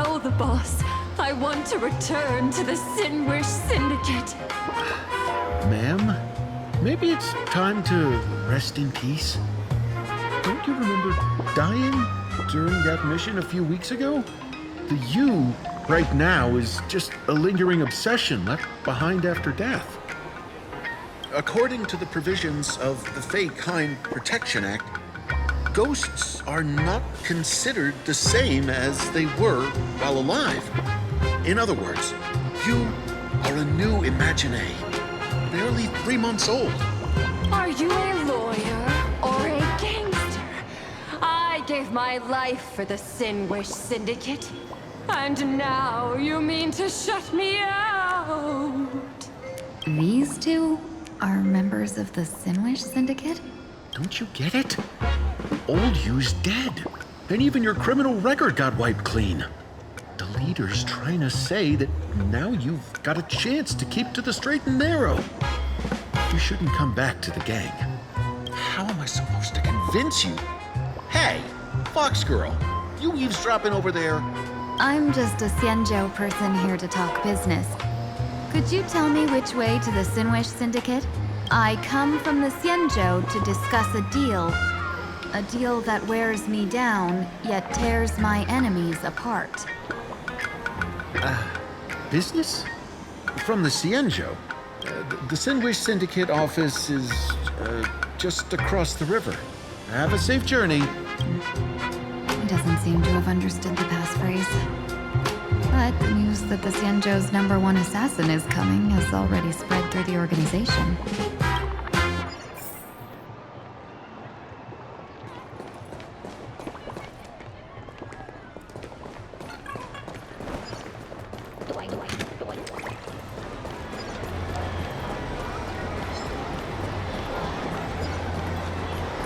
tell the boss I want to return to the Sinwish Syndicate. Ma'am, maybe it's time to rest in peace. Don't you remember dying during that mission a few weeks ago? The you right now is just a lingering obsession left behind after death. According to the provisions of the Fey-Kind Protection Act, ghosts are not considered the same as they were while alive. In other words, you are a new Imagine, barely 3 months old. Are you a lawyer or a gangster? I gave my life for the Sinwish Syndicate. And now you mean to shut me out? These two are members of the Sinwish Syndicate? Don't you get it? Old you's dead, and even your criminal record got wiped clean. The leader's trying to say that now you've got a chance to keep to the straight and narrow. You shouldn't come back to the gang. How am I supposed to convince you? Hey, Fox Girl, you eavesdropping over there? I'm just a Xianzhou person here to talk business. Could you tell me which way to the Sinwish Syndicate? I come from the Xianzhou to discuss a deal. A deal that wears me down, yet tears my enemies apart. Business? From the Xianzhou. The Sinwish Syndicate office is just across the river. Have a safe journey. He doesn't seem to have understood the passphrase. But the news that the Xianzhou's #1 assassin is coming has already spread through the organization.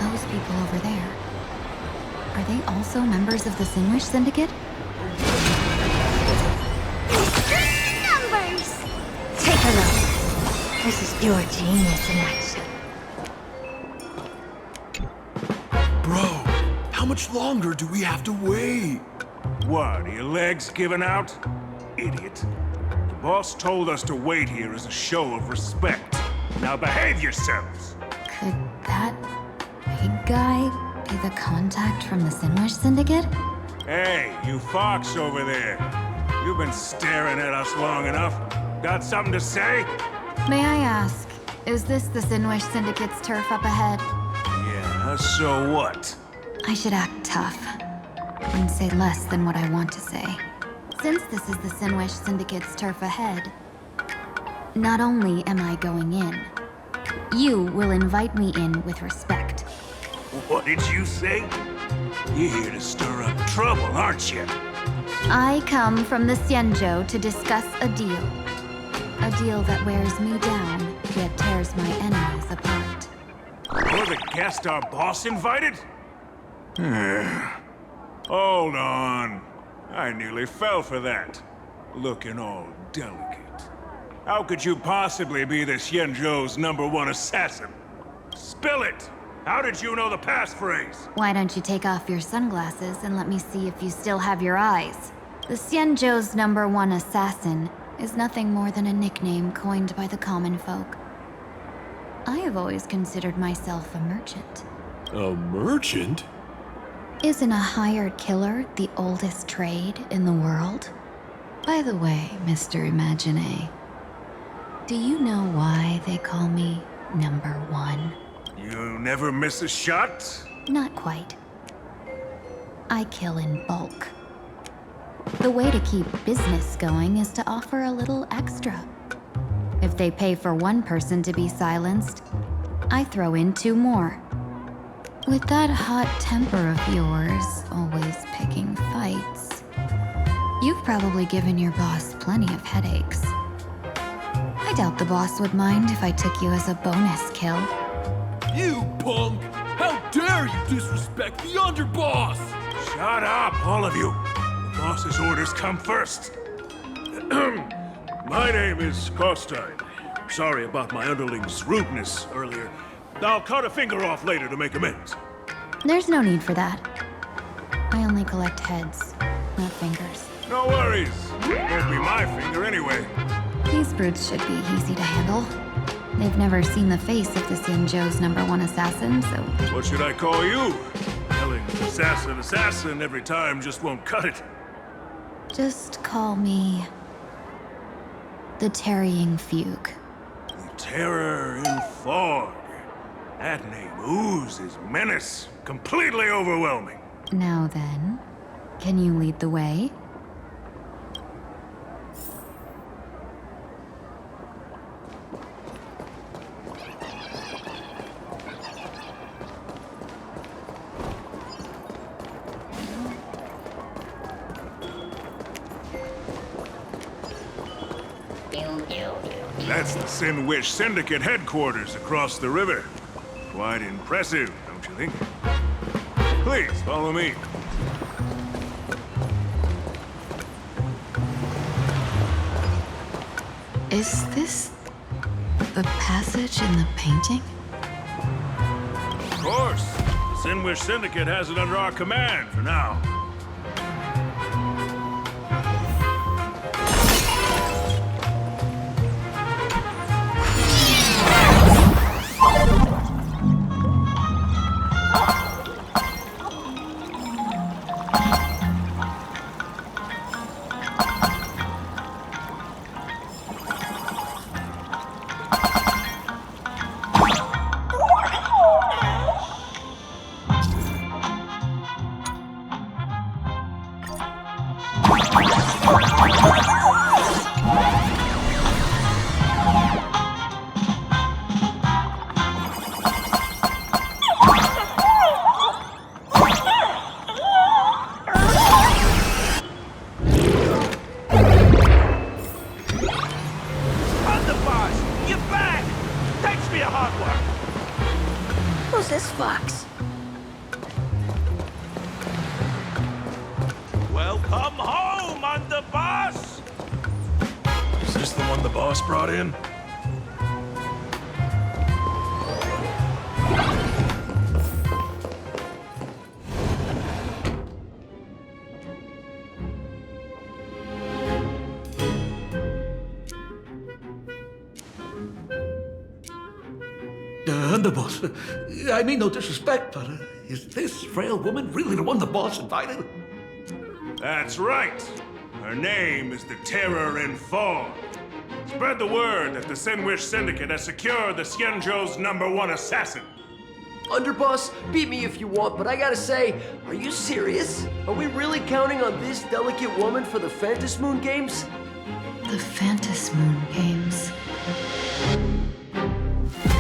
Those people over there, are they also members of the Sinwish Syndicate? Numbers! Take a look. This is pure genius in action. Bro, how much longer do we have to wait? What, are your legs giving out? Idiot. The boss told us to wait here as a show of respect. Now behave yourselves! Could that big guy be the contact from the Sinwish Syndicate? Hey, you fox over there. You've been staring at us long enough. Got something to say? May I ask, is this the Sinwish Syndicate's turf up ahead? Yeah, so what? I should act tough and say less than what I want to say. Since this is the Sinwish Syndicate's turf ahead, not only am I going in, you will invite me in with respect. What did you say? You're here to stir up trouble, aren't you? I come from the Xianzhou to discuss a deal. A deal that wears me down, yet tears my enemies apart. You're the guest our boss invited? Hold on. I nearly fell for that. Looking all delicate. How could you possibly be the Xianzhou's #1 assassin? Spill it! How did you know the passphrase? Why don't you take off your sunglasses and let me see if you still have your eyes? The Xianzhou's #1 assassin is nothing more than a nickname coined by the common folk. I have always considered myself a merchant. A merchant? Isn't a hired killer the oldest trade in the world? By the way, Mr. Imagine, do you know why they call me #1? You never miss a shot? Not quite. I kill in bulk. The way to keep business going is to offer a little extra. If they pay for one person to be silenced, I throw in 2 more. With that hot temper of yours, always picking fights, you've probably given your boss plenty of headaches. I doubt the boss would mind if I took you as a bonus kill. You punk! How dare you disrespect the underboss! Shut up, all of you! The boss's orders come first. My name is Kostein. Sorry about my underling's rudeness earlier. I'll cut a finger off later to make amends. There's no need for that. I only collect heads, not fingers. No worries. Won't be my finger anyway. These brutes should be easy to handle. They've never seen the face of the Sinjo's #1 assassin, so... What should I call you? Yelling assassin, assassin every time just won't cut it. just call me... the Tarrying Fugue. The Terror in Fog. That name oozes menace. Completely overwhelming. Now then, can you lead the way? That's the Sin Wish Syndicate headquarters across the river. Quite impressive, don't you think? Please, follow me. Is this the passage in the painting? Of course. The Sin Wish Syndicate has it under our command for now. Who's this fox? Welcome home, underboss! Is this the one the boss brought in? Underboss, I mean no disrespect, but is this frail woman really the one the boss invited? That's right. Her name is the Terror in Fog. Spread the word that the Sin Wish Syndicate has secured the Xianzhou's #1 assassin. Underboss, beat me if you want, but I gotta say, are you serious? Are we really counting on this delicate woman for the Phantasmoon Games? The Phantasmoon Games.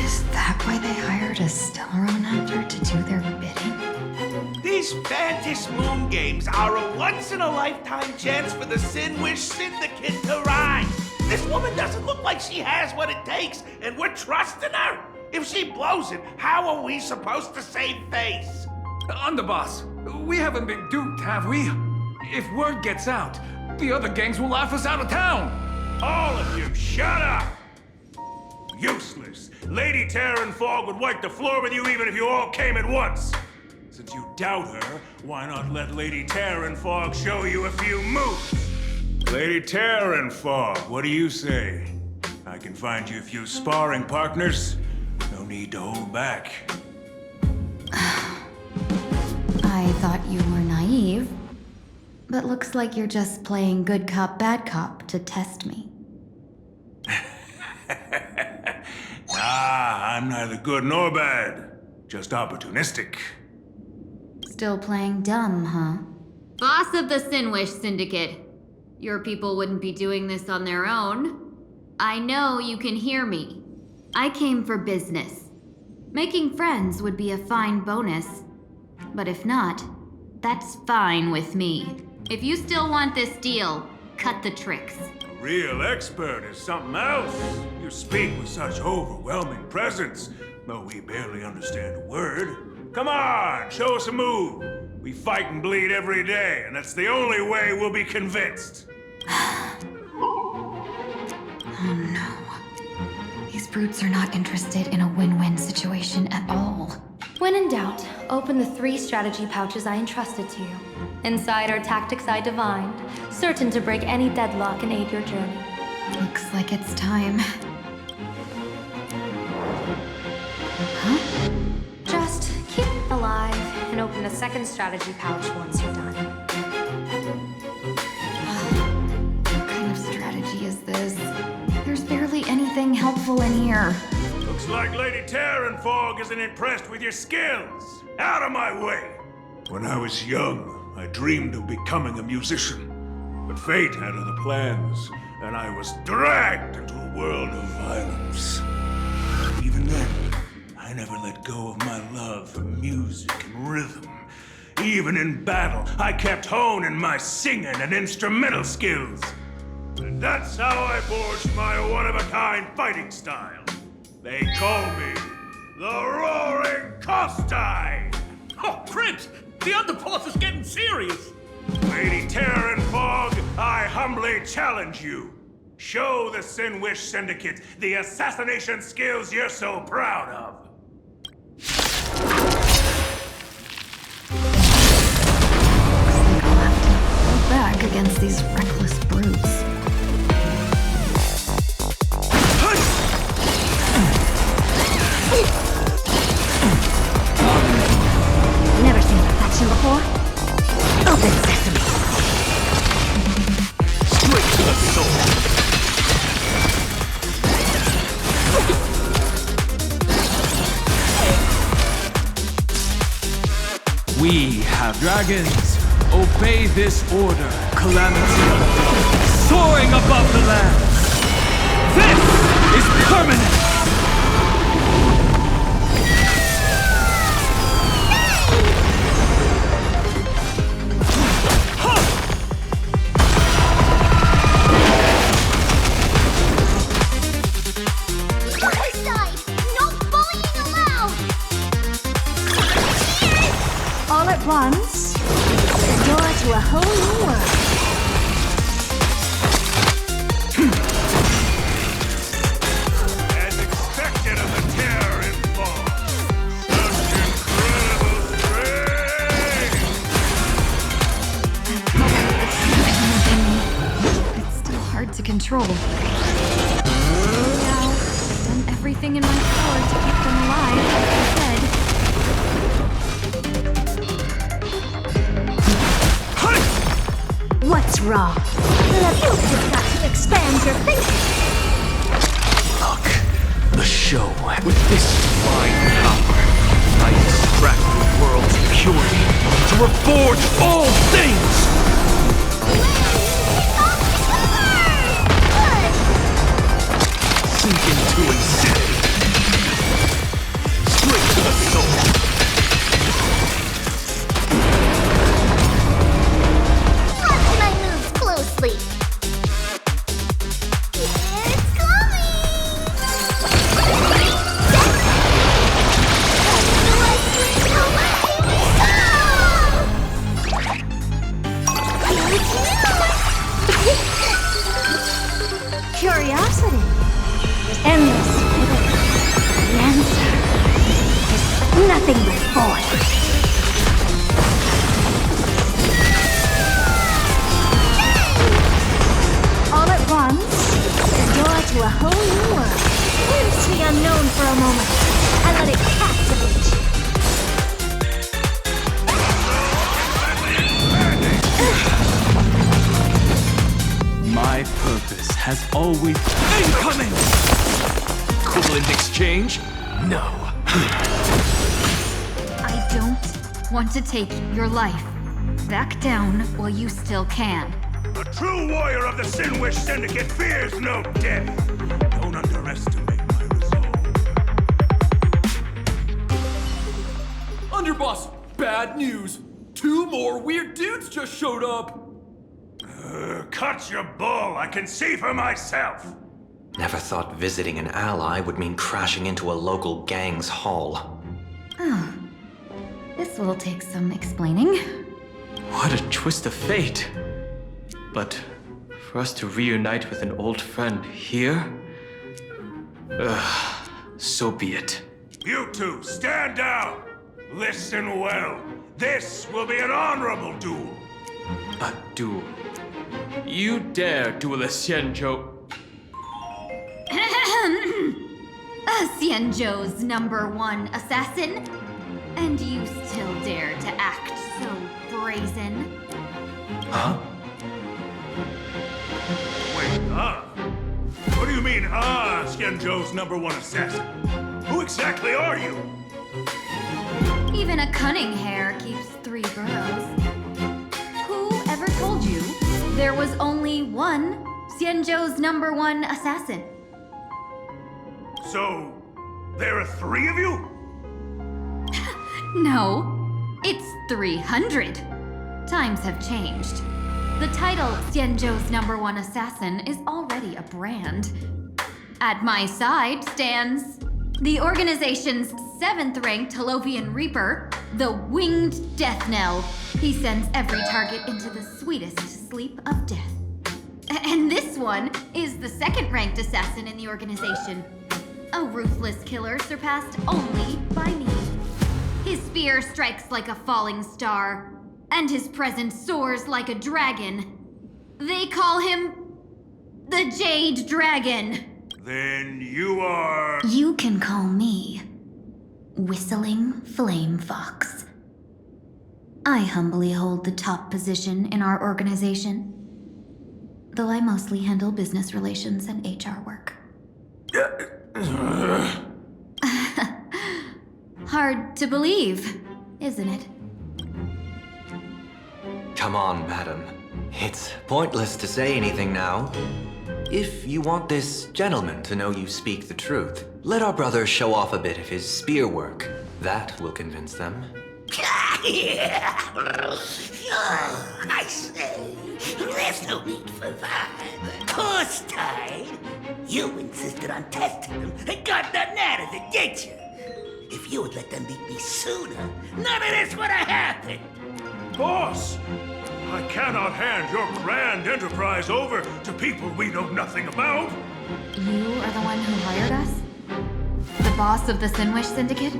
Is that why they hired a Stellaron actor to do their bidding? These Phantasmoon Games are a once-in-a-lifetime chance for the Sin Wish Syndicate to rise. This woman doesn't look like she has what it takes, and we're trusting her. If she blows it, how are we supposed to save face? Underboss, we haven't been duped, have we? If word gets out, the other gangs will laugh us out of town. All of you, shut up! Useless. Lady Terror in Fog would wipe the floor with you even if you all came at once. Since you doubt her, why not let Lady Terror in Fog show you a few moves? Lady Terror in Fog, what do you say? I can find you a few sparring partners. No need to hold back. I thought you were naive, but looks like you're just playing good cop, bad cop to test me. I'm neither good nor bad. Just opportunistic. Still playing dumb, huh? Boss of the Sin Wish Syndicate. Your people wouldn't be doing this on their own. I know you can hear me. I came for business. Making friends would be a fine bonus. But if not, that's fine with me. If you still want this deal, cut the tricks. A real expert is something else. You speak with such overwhelming presence, though we barely understand a word. Come on, show us a move. We fight and bleed every day, and that's the only way we'll be convinced. Oh no. These brutes are not interested in a win-win situation at all. When in doubt, open the 3 strategy pouches I entrusted to you. Inside are tactics I divined, certain to break any deadlock and aid your journey. Looks like it's time. Huh? Just keep alive and open the 2nd strategy pouch once you're done. What kind of strategy is this? There's barely anything helpful in here. Looks like Lady Terranfog isn't impressed with your skills. Out of my way! When I was young, I dreamed of becoming a musician. But fate had other plans, and I was dragged into a world of violence. Even then, I never let go of my love for music and rhythm. Even in battle, I kept honing my singing and instrumental skills. And that's how I forged my one-of-a-kind fighting style. They call me the Roaring Costai! Oh, Prince! The underboss is getting serious! Lady Terranfog, I humbly challenge you. Show the Sinwish Syndicate the assassination skills you're so proud of. I'll have to hold back against these reckless brutes. Never seen perfection before? Open sesame. Straight to the soul! We have dragons. Obey this order, Calamity. Soaring above the land. This is permanent! All at once, the door to a whole new world. As expected of the Terranfog, such incredible strength! It's still hard to control. Now, I've done everything in my power to keep them alive, like I said. What's wrong? You've just got to expand your thinking. Look, the show. With this divine power, I extract the world's purity to reforge all things! Sink into insanity. Straight to the soul. Watch my moves closely. It's coming! Curiosity. Endless within. The answer is nothing but void. All at once, the door to a whole new world. Glimpse the unknown for a moment, and let it captivate you. My purpose has always been incoming! Equivalent exchange? No. I don't want to take your life. Back down while you still can. A true warrior of the Sinwish Syndicate fears no death. Don't underestimate my resolve. Underboss, bad news. 2 more weird dudes just showed up. Cut your bull, I can see for myself. Never thought visiting an ally would mean crashing into a local gang's hall. Oh. This will take some explaining. What a twist of fate. But for us to reunite with an old friend here? So be it. You two, stand down! Listen well. This will be an honorable duel. A duel? You dare duel a Xianzhou? Xianzhou's #1 assassin? And you still dare to act so brazen? Huh? Wait, What do you mean, Xianzhou's #1 assassin? Who exactly are you? Even a cunning hare keeps 3 burrows. Who ever told you there was only one Xianzhou's #1 assassin? So, there are 3 of you? No, it's 300. Times have changed. The title Xianzhou's #1 assassin is already a brand. At my side stands the organization's 7th-ranked Holovian Reaper, the Winged Death Knell. He sends every target into the sweetest sleep of death. And this one is the 2nd-ranked assassin in the organization. A ruthless killer surpassed only by me. His spear strikes like a falling star, and his presence soars like a dragon. They call him the Jade Dragon. Then you are... You can call me Whistling Flame Fox. I humbly hold the top position in our organization, though I mostly handle business relations and HR work. Hard to believe, isn't it? Come on, madam. It's pointless to say anything now. If you want this gentleman to know you speak the truth, let our brother show off a bit of his spear work. That will convince them. I say, there's no need for that. Course tied. You insisted on testing them and got nothing out of it, did you? If you would let them beat me sooner, none of this would have happened. Boss! I cannot hand your grand enterprise over to people we know nothing about. You are the one who hired us? The boss of the Sinwish Syndicate?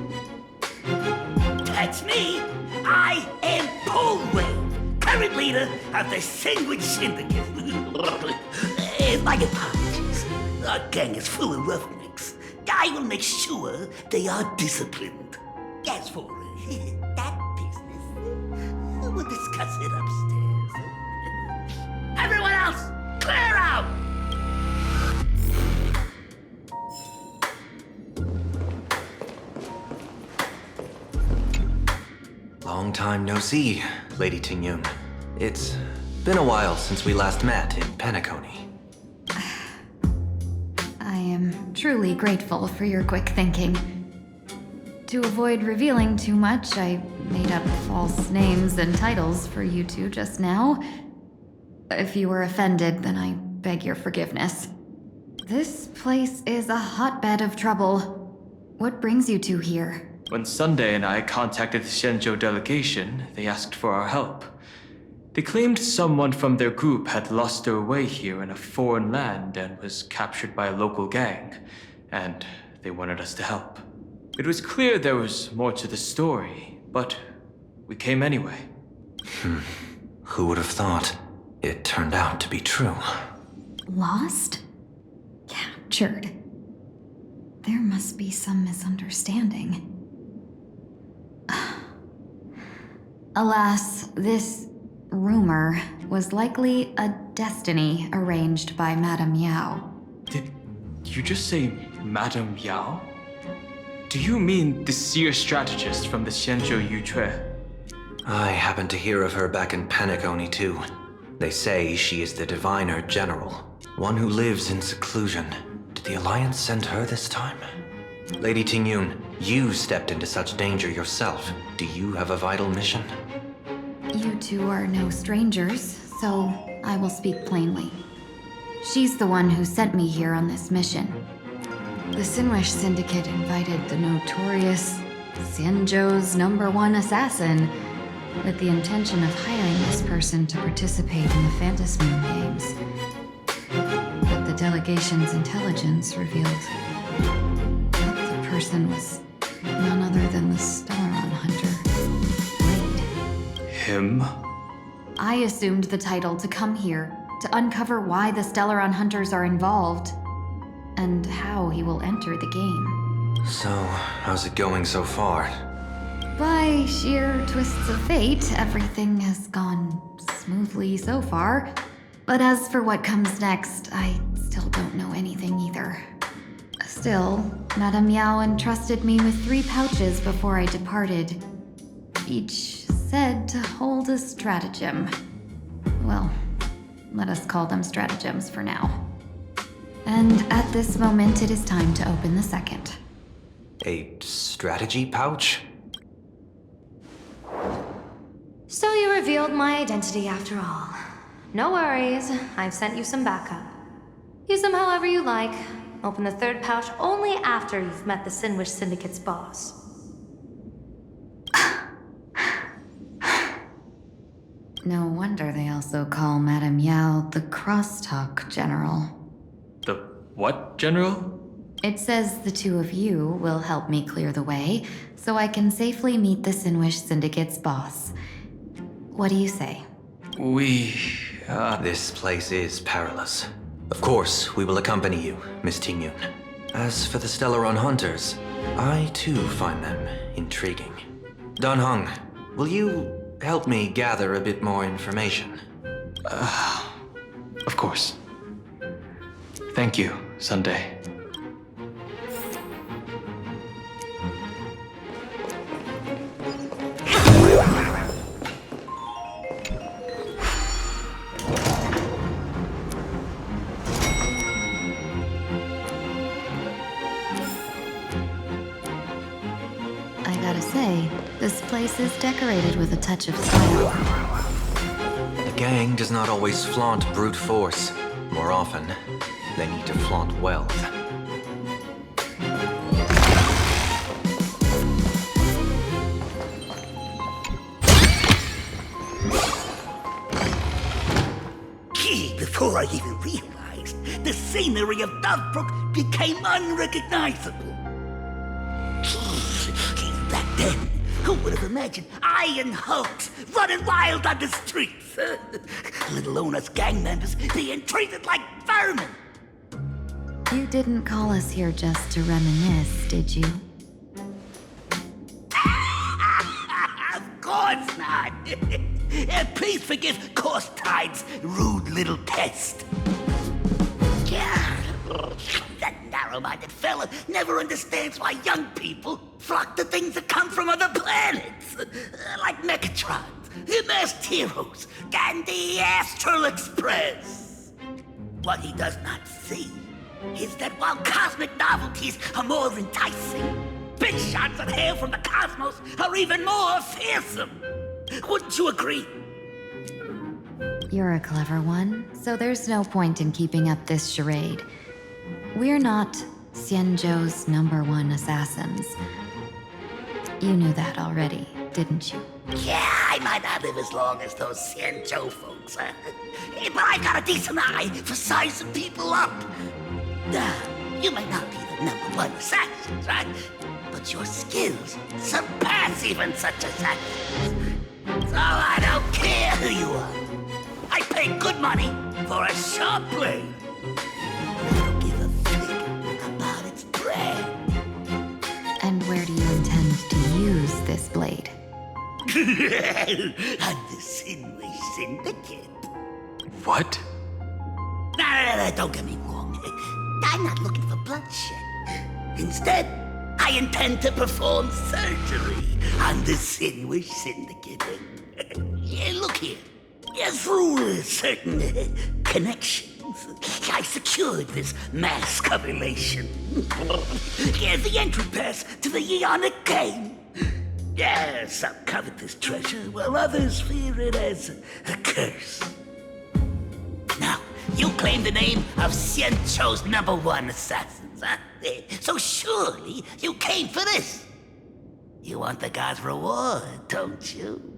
That's me. I am Polway, current leader of the Sandwich Syndicate. My apologies. Our gang is full of roughnecks. I will make sure they are disciplined. As for that business, we'll discuss it upstairs. Everyone else, clear out! Long time no see, Lady Tingyun. It's been a while since we last met in Penacony. I am truly grateful for your quick thinking. To avoid revealing too much, I made up false names and titles for you two just now. If you were offended, then I beg your forgiveness. This place is a hotbed of trouble. What brings you two here? When Sunday and I contacted the Xianzhou delegation, they asked for our help. They claimed someone from their group had lost their way here in a foreign land and was captured by a local gang, and they wanted us to help. It was clear there was more to the story, but we came anyway. Who would have thought? It turned out to be true. Lost? Captured? There must be some misunderstanding. Alas, this rumor was likely a destiny arranged by Madame Yao. Did you just say Madame Yao? Do you mean the seer strategist from the Xianzhou Yucue? I happened to hear of her back in Penacony too. They say she is the diviner general, one who lives in seclusion. Did the Alliance send her this time? Lady Tingyun, you stepped into such danger yourself. Do you have a vital mission? You two are no strangers, so I will speak plainly. She's the one who sent me here on this mission. The Sinwish Syndicate invited the notorious Xianzhou's #1 assassin with the intention of hiring this person to participate in the Phantasmoon Games. But the delegation's intelligence revealed that the person was none other than the Stellaron Hunter. Wade. Him? I assumed the title to come here, to uncover why the Stellaron Hunters are involved, and how he will enter the game. So, how's it going so far? By sheer twists of fate, everything has gone smoothly so far. But as for what comes next, I still don't know anything either. Still, Madame Yao entrusted me with 3 pouches before I departed. Each said to hold a stratagem. Well, let us call them stratagems for now. And at this moment, it is time to open the second. A strategy pouch? So you revealed my identity after all. No worries, I've sent you some backup. Use them however you like. Open the 3rd pouch only after you've met the Sinwish Syndicate's boss. No wonder they also call Madame Yao the Crosstalk General. The what, General? It says the 2 of you will help me clear the way, so I can safely meet the Sinwish Syndicate's boss. What do you say? This place is perilous. Of course, we will accompany you, Miss Tingyun. As for the Stellaron Hunters, I too find them intriguing. Dan Heng, will you help me gather a bit more information? Of course. Thank you, Sunday. I gotta say, this place is decorated with a touch of style. The gang does not always flaunt brute force. More often, they need to flaunt wealth. Before I even realized, the scenery of Dovebrook became unrecognizable. Back then, who would have imagined iron hulks running wild on the streets? Let alone us gang members being treated like vermin. You didn't call us here just to reminisce, did you? Of course not. Please forgive Korstide's rude little test. That narrow-minded fella never understands why young people flock to things that come from other planets. Like Mechatrons, masked heroes, and the Astral Express. What he does not see is that while cosmic novelties are more enticing, big shots that hail from the cosmos are even more fearsome. Wouldn't you agree? You're a clever one, so there's no point in keeping up this charade. We're not Xianzhou's #1 assassins. You knew that already, didn't you? Yeah, I might not live as long as those Xianzhou folks, but I've got a decent eye for sizing people up. You may not be the #1 assassin, right? But your skills surpass even such assassins. So I don't care who you are. I pay good money for a sharp blade. I don't give a flick about its brand. And where do you intend to use this blade? On the Sinwish Syndicate. What? No, don't get me wrong. I'm not looking for bloodshed. Instead, I intend to perform surgery on the Sinwish Syndicate. Look here. Through certain connections, I secured this mass correlation. The entry pass to the Eonic game. Some covet this treasure, while others fear it as a curse. Now, you claim the name of Xianzhou's #1 assassins, huh? So surely you came for this. You want the god's reward, don't you?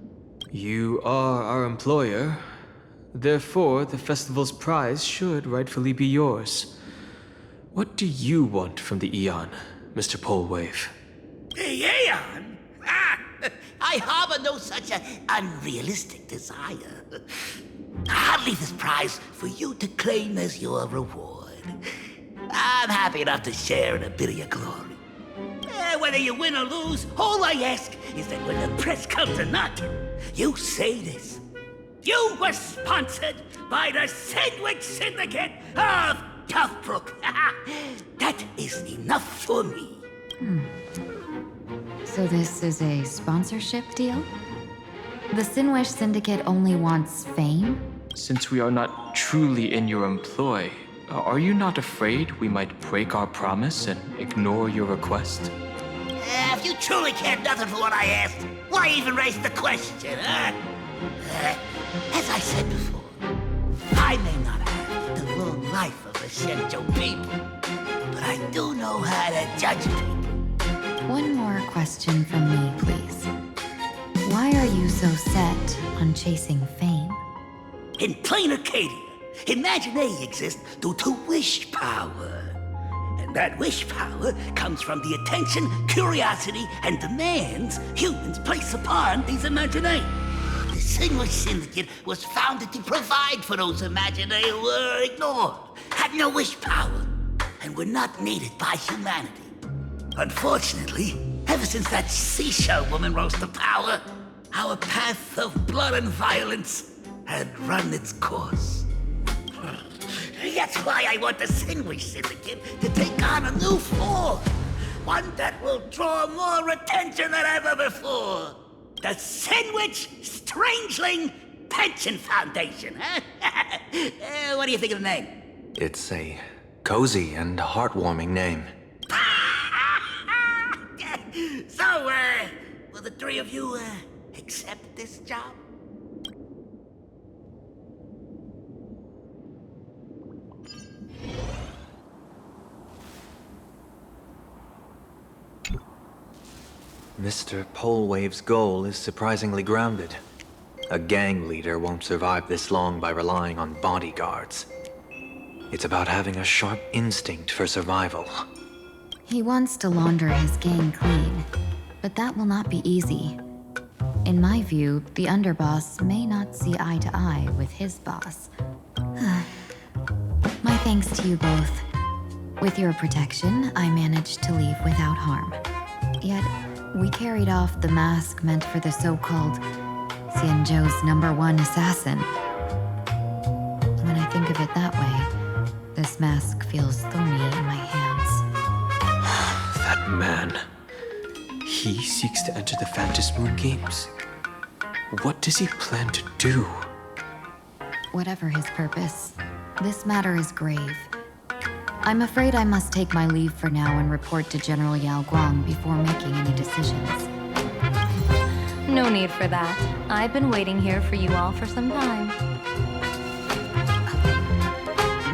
You are our employer. Therefore, the festival's prize should rightfully be yours. What do you want from the Eon, Mr. Polewave? Aeon? Ah, I harbor no such unrealistic desire. I'll leave this prize for you to claim as your reward. I'm happy enough to share in a bit of your glory. Whether you win or lose, all I ask is that when the press comes a knocking, you say this. You were sponsored by the Sandwich Syndicate of Toughbrook. That is enough for me. So this is a sponsorship deal? The Sinwish Syndicate only wants fame? Since we are not truly in your employ, are you not afraid we might break our promise and ignore your request? If you truly cared nothing for what I asked, why even raise the question, huh? As I said before, I may not have the long life of the Shenzhou people, but I do know how to judge people. One more question from me, please. Why are you so set on chasing fame? In Planarcadia, Imaginary exists due to wish power. And that wish power comes from the attention, curiosity, and demands humans place upon these Imaginary. The Sinwish Syndicate was founded to provide for those Imaginary who were ignored, had no wish power, and were not needed by humanity. Unfortunately, ever since that seashell woman rose to power, our path of blood and violence had run its course. That's why I want the Sinwish Syndicate to take on a new form. One that will draw more attention than ever before. The Sinwich Strangeling Pension Foundation, huh? What do you think of the name? It's a cozy and heartwarming name. So, will the three of you, accept this job? Mr. Polewave's goal is surprisingly grounded. A gang leader won't survive this long by relying on bodyguards. It's about having a sharp instinct for survival. He wants to launder his gang clean, but that will not be easy. In my view, the underboss may not see eye to eye with his boss. My thanks to you both. With your protection, I managed to leave without harm. Yet, we carried off the mask meant for the so-called Xianzhou's #1 assassin. When I think of it that way, this mask feels thorny in my hands. That man. He seeks to enter the Phantasmoon Games. What does he plan to do? Whatever his purpose, this matter is grave. I'm afraid I must take my leave for now and report to General Yao Guang before making any decisions. No need for that. I've been waiting here for you all for some time.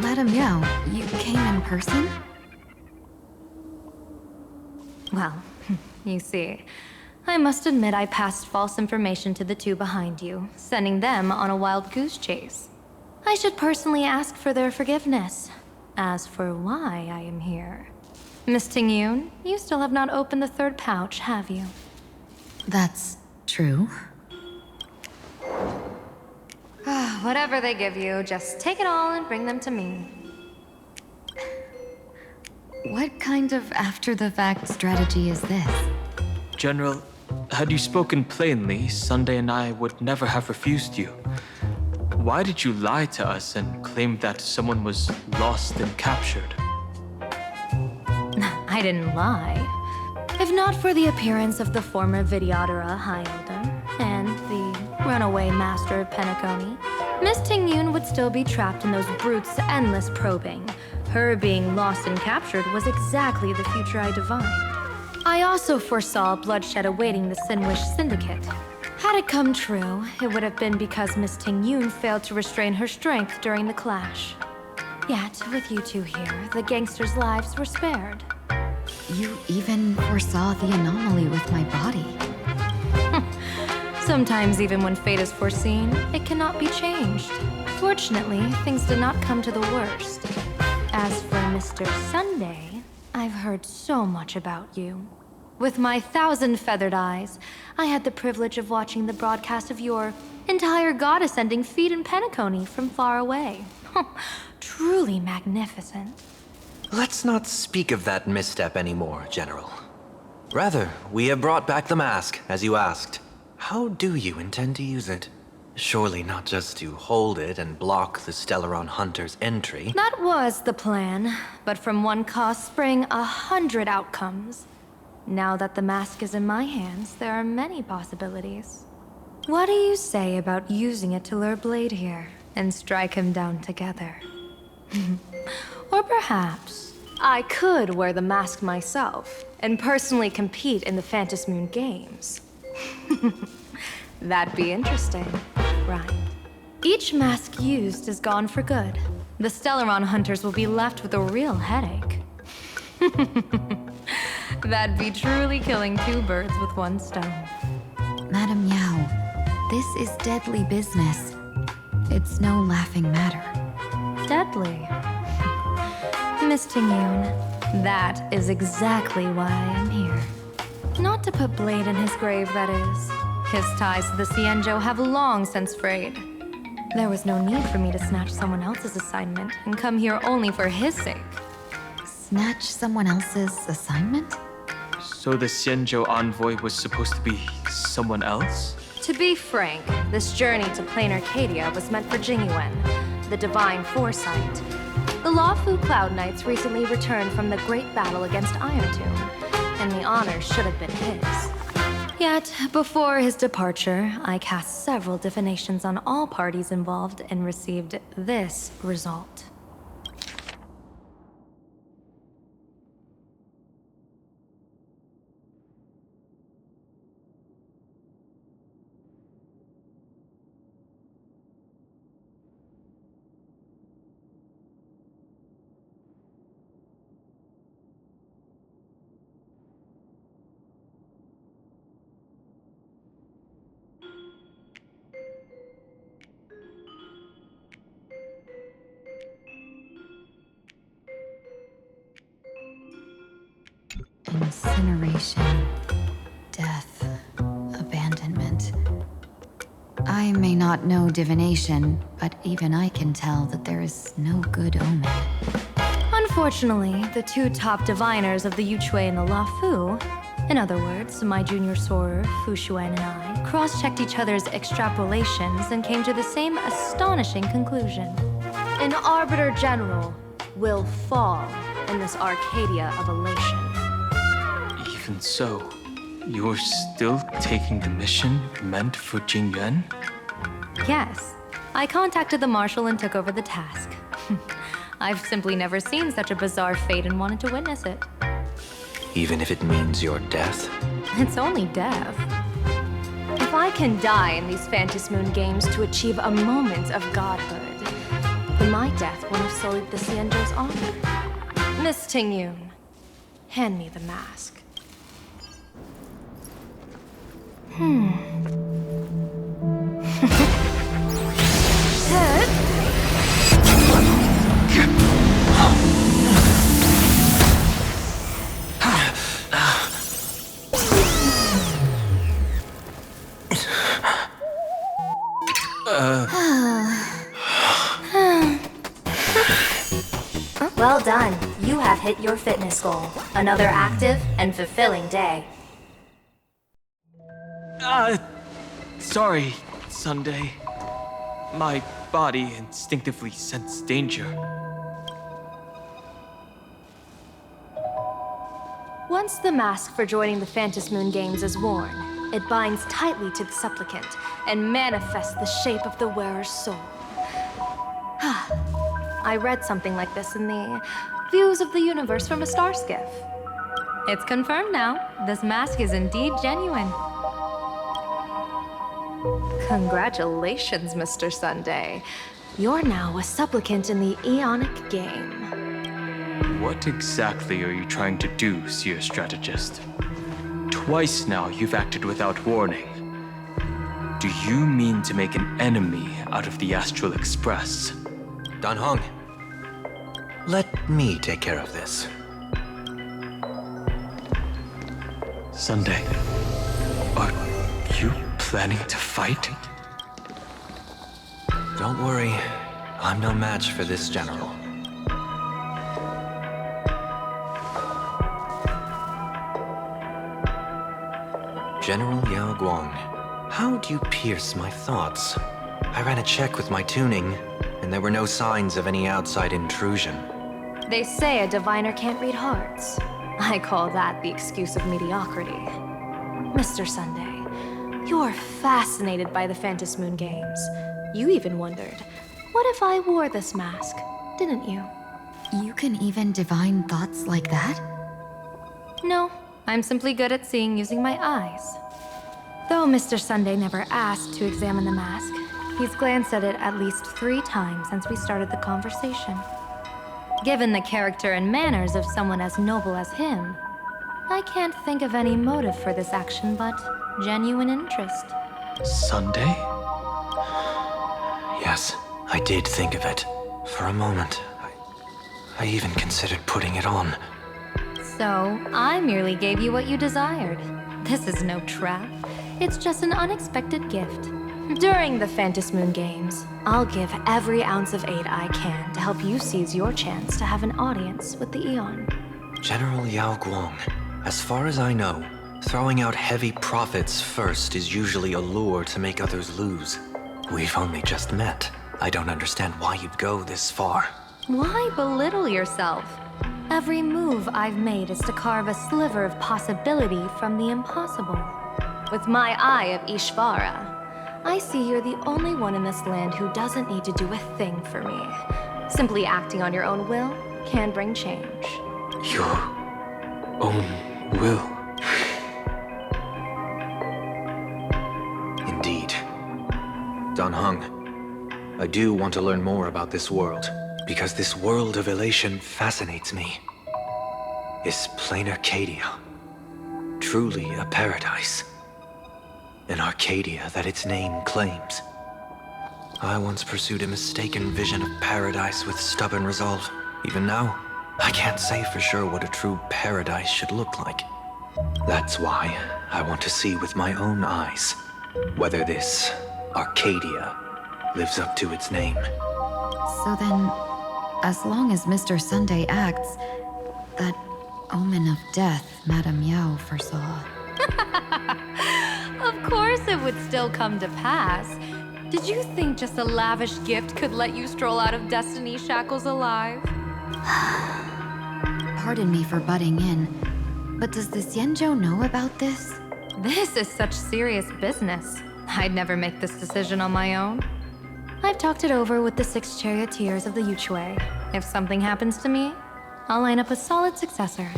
Madam Yao, you came in person? Well, you see, I must admit I passed false information to the two behind you, sending them on a wild goose chase. I should personally ask for their forgiveness. As for why I am here, Miss Tingyun, you still have not opened the third pouch, have you? That's true. Whatever they give you, just take it all and bring them to me. What kind of after-the-fact strategy is this? General, had you spoken plainly, Sunday and I would never have refused you. Why did you lie to us and claim that someone was lost and captured? I didn't lie. If not for the appearance of the former Vidyadhara High Elder and the runaway master of Penacony, Miss Tingyun would still be trapped in those brutes' endless probing. Her being lost and captured was exactly the future I divined. I also foresaw bloodshed awaiting the Sinwish Syndicate. Had it come true, it would have been because Miss Tingyun failed to restrain her strength during the clash. Yet, with you two here, the gangsters' lives were spared. You even foresaw the anomaly with my body. Sometimes even when fate is foreseen, it cannot be changed. Fortunately, things did not come to the worst. As for Mr. Sunday, I've heard so much about you. With my 1,000 feathered eyes, I had the privilege of watching the broadcast of your entire god-ascending feat in Penacony from far away. Truly magnificent. Let's not speak of that misstep anymore, General. Rather, we have brought back the mask, as you asked. How do you intend to use it? Surely not just to hold it and block the Stellaron Hunter's entry. That was the plan, but from one cause sprang 100 outcomes. Now that the mask is in my hands, there are many possibilities. What do you say about using it to lure Blade here and strike him down together? Or perhaps I could wear the mask myself and personally compete in the Phantasmoon Games. That'd be interesting, right? Each mask used is gone for good. The Stellaron Hunters will be left with a real headache. That'd be truly killing two birds with one stone. Madam Yao, this is deadly business. It's no laughing matter. Deadly. Miss Ting-Yoon, that is exactly why I am here. Not to put Blade in his grave, that is. His ties to the Xianzhou have long since frayed. There was no need for me to snatch someone else's assignment and come here only for his sake. Snatch someone else's assignment? So the Xianzhou envoy was supposed to be someone else? To be frank, this journey to Planarcadia was meant for Jingyuan, the divine foresight. The Lawfu Cloud Knights recently returned from the great battle against Iron Tomb, and the honor should have been his. Yet, before his departure, I cast several divinations on all parties involved and received this result. Incineration, death, abandonment. I may not know divination, but even I can tell that there is no good omen. Unfortunately, the two top diviners of the Yuchui and the Lafu, in other words, my junior sorer, Fu Xuan, and I, cross-checked each other's extrapolations and came to the same astonishing conclusion. An Arbiter General will fall in this Arcadia of elation. Even so, you're still taking the mission meant for Jingyuan? Yes, I contacted the Marshal and took over the task. I've simply never seen such a bizarre fate and wanted to witness it. Even if it means your death? It's only death. If I can die in these Phantasmoon Games to achieve a moment of godhood, then my death will have sullied the Xianzhou's honor. Miss Ting-Yoon, hand me the mask. Well done. You have hit your fitness goal. Another active and fulfilling day. Sorry, Sunday. My body instinctively sensed danger. Once the mask for joining the Phantasmoon Games is worn, it binds tightly to the supplicant and manifests the shape of the wearer's soul. I read something like this in the Views of the Universe from a Star Skiff. It's confirmed now. This mask is indeed genuine. Congratulations, Mr. Sunday. You're now a supplicant in the Aeonic game. What exactly are you trying to do, Seer Strategist? Twice now you've acted without warning. Do you mean to make an enemy out of the Astral Express? Dan Heng, let me take care of this. Sunday, are you planning to fight? Don't worry. I'm no match for this general. General Yao Guang, how do you pierce my thoughts? I ran a check with my tuning, and there were no signs of any outside intrusion. They say a diviner can't read hearts. I call that the excuse of mediocrity. Mr. Sunday, you're fascinated by the Phantasmoon Games. You even wondered, what if I wore this mask, didn't you? You can even divine thoughts like that? No, I'm simply good at seeing using my eyes. Though Mr. Sunday never asked to examine the mask, he's glanced at it at least 3 times since we started the conversation. Given the character and manners of someone as noble as him, I can't think of any motive for this action but genuine interest. Sunday? Yes, I did think of it. For a moment, I even considered putting it on. So, I merely gave you what you desired. This is no trap. It's just an unexpected gift. During the Phantasmoon Games, I'll give every ounce of aid I can to help you seize your chance to have an audience with the Eon. General Yao Guang, as far as I know, throwing out heavy profits first is usually a lure to make others lose. We've only just met. I don't understand why you'd go this far. Why belittle yourself? Every move I've made is to carve a sliver of possibility from the impossible. With my eye of Ishvara, I see you're the only one in this land who doesn't need to do a thing for me. Simply acting on your own will can bring change. Your own will? Indeed. Dan Heng, I do want to learn more about this world, because this world of elation fascinates me. Is Planarcadia truly a paradise? An Arcadia that its name claims? I once pursued a mistaken vision of paradise with stubborn resolve. Even now, I can't say for sure what a true paradise should look like. That's why I want to see with my own eyes whether this Arcadia lives up to its name. So then, as long as Mr. Sunday acts, that omen of death Madame Yao foresaw. Of course it would still come to pass. Did you think just a lavish gift could let you stroll out of Destiny's shackles alive? Pardon me for butting in, but does the Xianzhou know about this? This is such serious business. I'd never make this decision on my own. I've talked it over with the 6 charioteers of the Yuchui. If something happens to me, I'll line up a solid successor.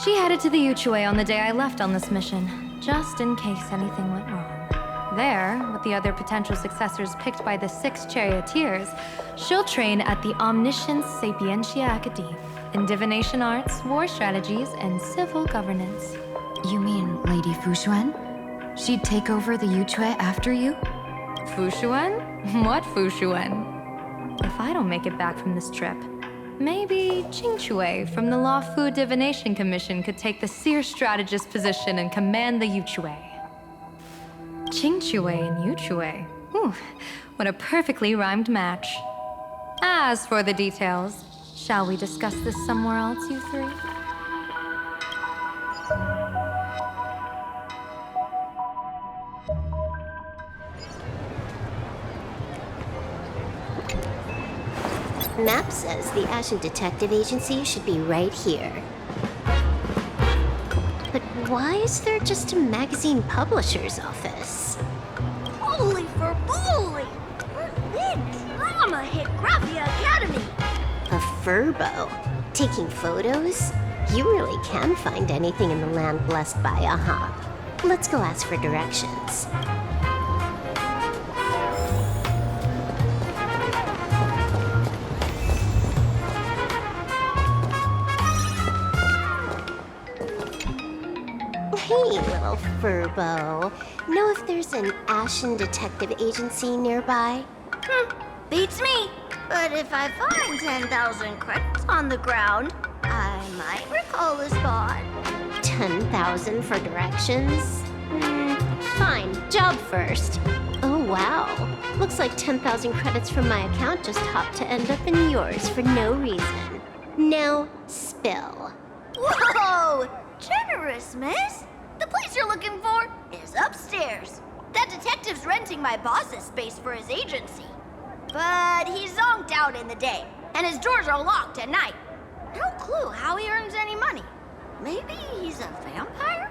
She headed to the Yuchui on the day I left on this mission, just in case anything went wrong. There, with the other potential successors picked by the 6 charioteers, she'll train at the Omniscience Sapientia Academe in divination arts, war strategies, and civil governance. You mean Lady Fushuan? She'd take over the Yuchui after you? Fushuan? What Fushuan? If I don't make it back from this trip, maybe Qingchui from the Law Fu Divination Commission could take the seer strategist position and command the Yuchui. Qingchui and Yuchui. Ooh, what a perfectly rhymed match. As for the details, shall we discuss this somewhere else, you 3? Map says the Ashen Detective Agency should be right here. But why is there just a magazine publisher's office? Holy for bully! Big drama hit Graphia Academy! A furbo? Taking photos? You really can find anything in the land blessed by Aha. Let's go ask for directions. Hey, little furbo. Know if there's an Ashen Detective Agency nearby? Beats me. But if I find 10,000 credits on the ground, I might recall a spot. 10,000 for directions? Fine, job first. Oh wow. Looks like 10,000 credits from my account just hopped to end up in yours for no reason. Now, spill. Whoa! Generous, miss. The place you're looking for is upstairs. That detective's renting my boss's space for his agency. But he's zonked out in the day, and his doors are locked at night. No clue how he earns any money. Maybe he's a vampire?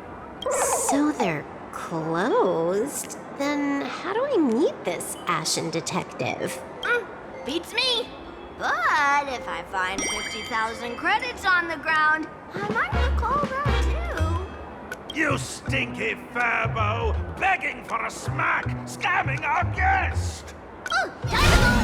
So they're closed? Then how do I meet this ashen detective? Beats me. But if I find 50,000 credits on the ground, I might recall that too. You stinky furbo, begging for a smack, scamming our guest! Oh, dynamo!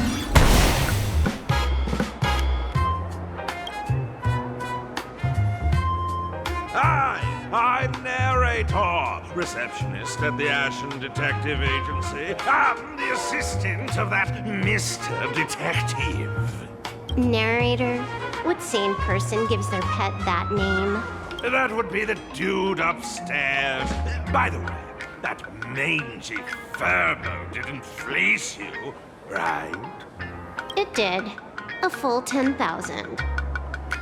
I'm narrator, receptionist at the Ashen Detective Agency. I'm the assistant of that Mr. Detective. Narrator? What sane person gives their pet that name? That would be the dude upstairs. By the way, that mangy furbo didn't fleece you, right? It did. A full 10,000.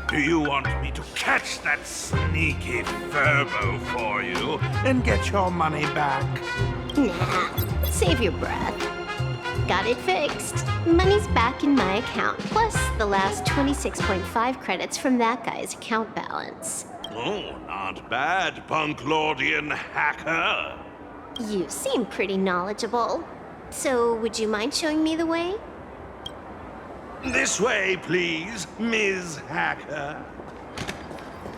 Do you want me to catch that sneaky furbo for you and get your money back? Nah, save your breath. Got it fixed. Money's back in my account, plus the last 26.5 credits from that guy's account balance. Oh, not bad, Punklordian hacker. You seem pretty knowledgeable. So, would you mind showing me the way? This way, please, Ms. Hacker.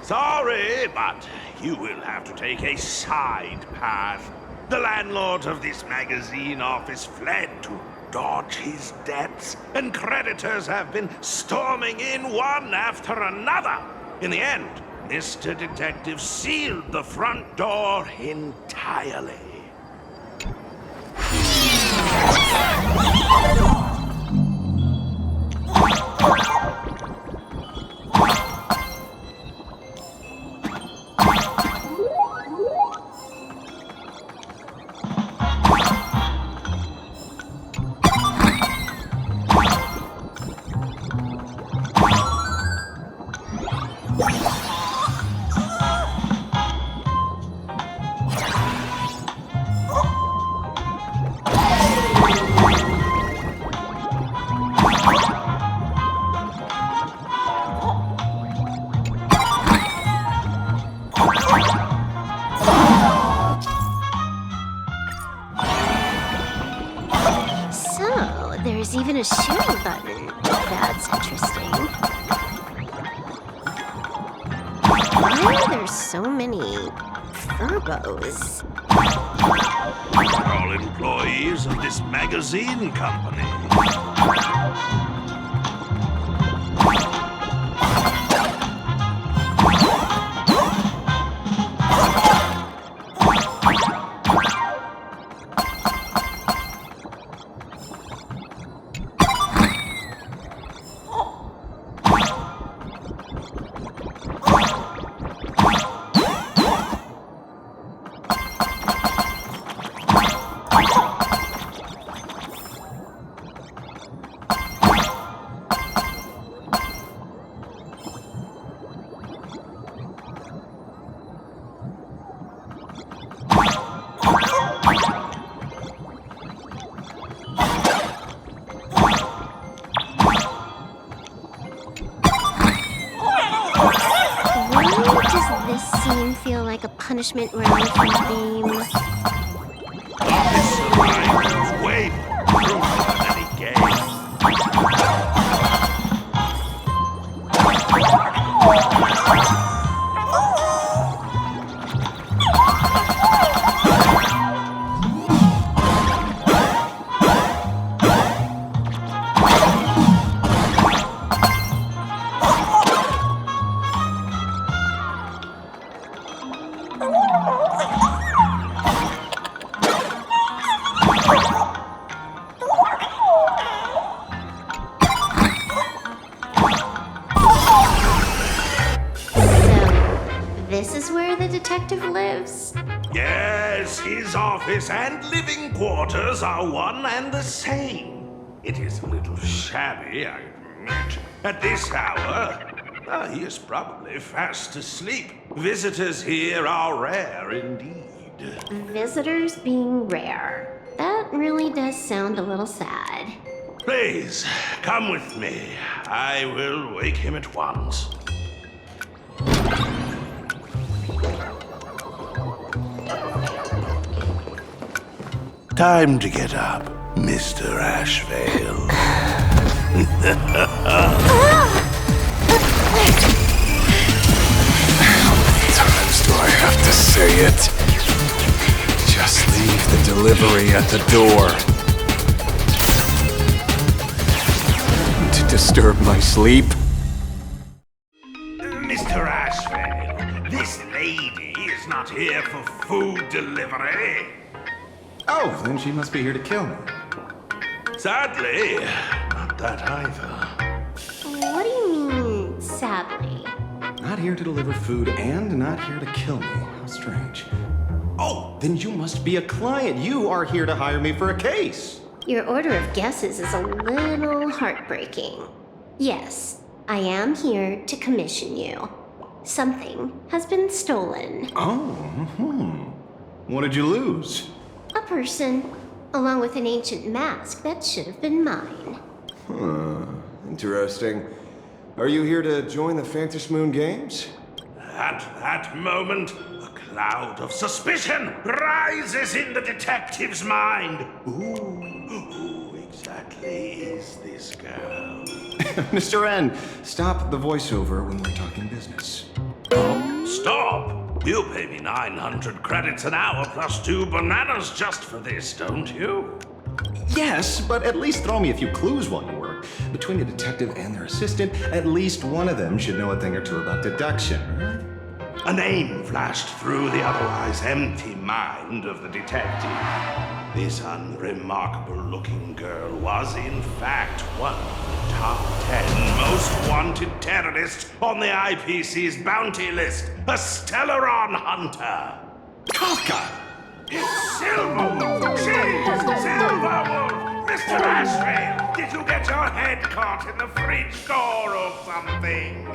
Sorry, but you will have to take a side path. The landlord of this magazine office fled to dodge his debts, and creditors have been storming in one after another. In the end, Mr. Detective sealed the front door entirely. There's even a share button. That's interesting. Why are there so many furbos? They're all employees of this magazine company. Feel like a punishment round from Beam. Officer Ryan is way more brutal than any game. this is where the detective lives? Yes, his office and living quarters are one and the same. It is a little shabby, I admit. At this hour, he is probably fast asleep. Visitors here are rare indeed. Visitors being rare. That really does sound a little sad. Please, come with me. I will wake him at once. Time to get up, Mr. Ashvale. How many times do I have to say it? Just leave the delivery at the door. To disturb my sleep? Mr. Ashvale, this lady is not here for food delivery. Oh, then she must be here to kill me. Sadly, not that either. What do you mean, sadly? Not here to deliver food and not here to kill me. How strange. Oh, then you must be a client. You are here to hire me for a case. Your order of guesses is a little heartbreaking. Yes, I am here to commission you. Something has been stolen. Oh, What did you lose? A person, along with an ancient mask that should have been mine. Interesting. Are you here to join the Phantom Moon Games? At that moment, a cloud of suspicion rises in the detective's mind. Who exactly is this girl? Mr. N, stop the voiceover when we're talking business. Oh, stop! You pay me 900 credits an hour plus 2 bananas just for this, don't you? Yes, but at least throw me a few clues while you work. Between the detective and their assistant, at least one of them should know a thing or two about deduction, right? A name flashed through the otherwise empty mind of the detective. This unremarkable-looking girl was, in fact, one of the top 10 most wanted terrorists on the IPC's bounty list, a Stellaron hunter. Kafka! It's Silverwood! She's Silverwood! Mr. Ashvale, did you get your head caught in the fridge door or something?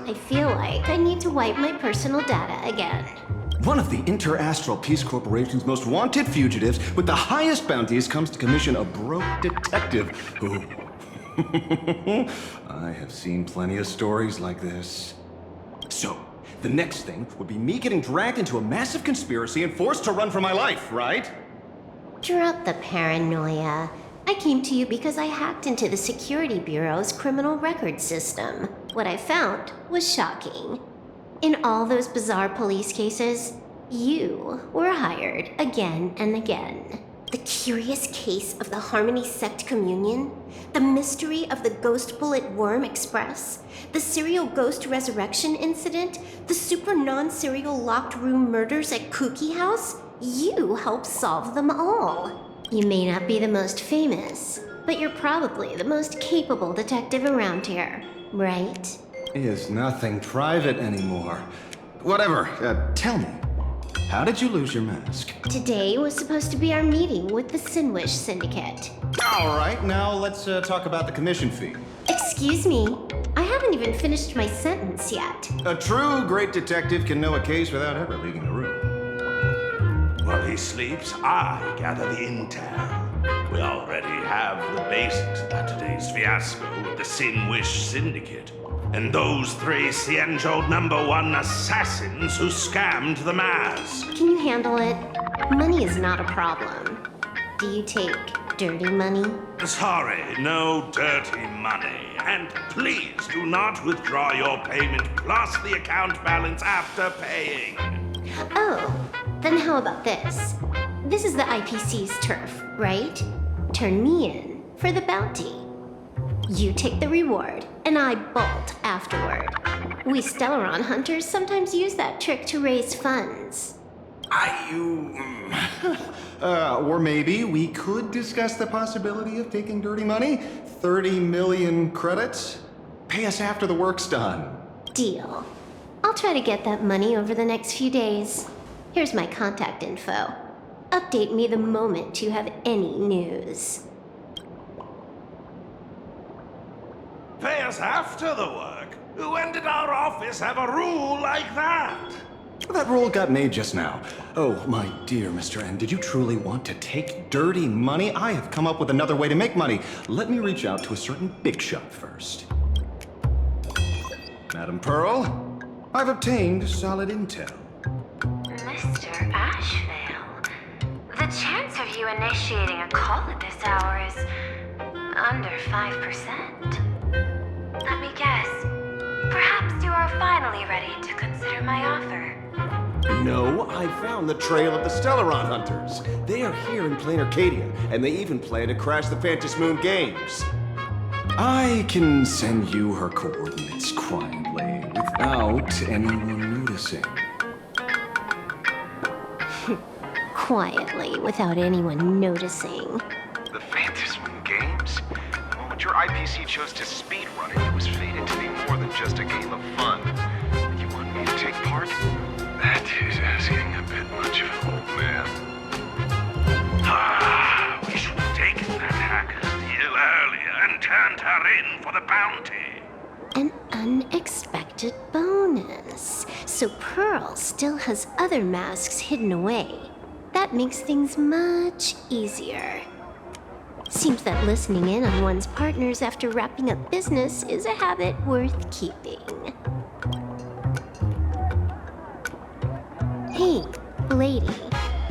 I feel like I need to wipe my personal data again. One of the Interastral Peace Corporation's most wanted fugitives with the highest bounties comes to commission a broke detective who... I have seen plenty of stories like this. So, the next thing would be me getting dragged into a massive conspiracy and forced to run for my life, right? Drop the paranoia. I came to you because I hacked into the Security Bureau's criminal record system. What I found was shocking. In all those bizarre police cases, you were hired again and again. The curious case of the Harmony Sect Communion, the mystery of the Ghost Bullet Worm Express, the serial ghost resurrection incident, the super non-serial locked room murders at Kooky House, you helped solve them all. You may not be the most famous, but you're probably the most capable detective around here, right? Is nothing private anymore. Whatever, tell me. How did you lose your mask? Today was supposed to be our meeting with the Sinwish Syndicate. All right, now let's talk about the commission fee. Excuse me, I haven't even finished my sentence yet. A true great detective can know a case without ever leaving the room. While he sleeps, I gather the intel. We already have the basics about today's fiasco with the Sinwish Syndicate. And those 3 Cienjo #1 assassins who scammed the mask. Can you handle it? Money is not a problem. Do you take dirty money? Sorry, no dirty money. And please do not withdraw your payment plus the account balance after paying. Oh, then how about this? This is the IPC's turf, right? Turn me in for the bounty. You take the reward, and I bolt afterward. We Stellaron hunters sometimes use that trick to raise funds. Or maybe we could discuss the possibility of taking dirty money? 30 million credits? Pay us after the work's done. Deal. I'll try to get that money over the next few days. Here's my contact info. Update me the moment you have any news. Pay us after the work? When did our office have a rule like that? That rule got made just now. Oh, my dear Mr. N, did you truly want to take dirty money? I have come up with another way to make money. Let me reach out to a certain big shot first. Madam Pearl, I've obtained solid intel. Mr. Ashvale, the chance of you initiating a call at this hour is under 5%. Let me guess. Perhaps you are finally ready to consider my offer. No, I found the trail of the Stellaron Hunters. They are here in Planarcadia, and they even plan to crash the Phantom Moon Games. I can send you her coordinates quietly, without anyone noticing. Quietly, without anyone noticing. The Phantom Moon Games? The moment your IPC chose to speedrun it, it was fated to be more than just a game of fun. You want me to take part? That is asking a bit much of an old man. We should have taken that hacker's deal earlier and turned her in for the bounty. An unexpected bonus. So Pearl still has other masks hidden away. That makes things much easier. Seems that listening in on one's partners after wrapping up business is a habit worth keeping. Hey, lady,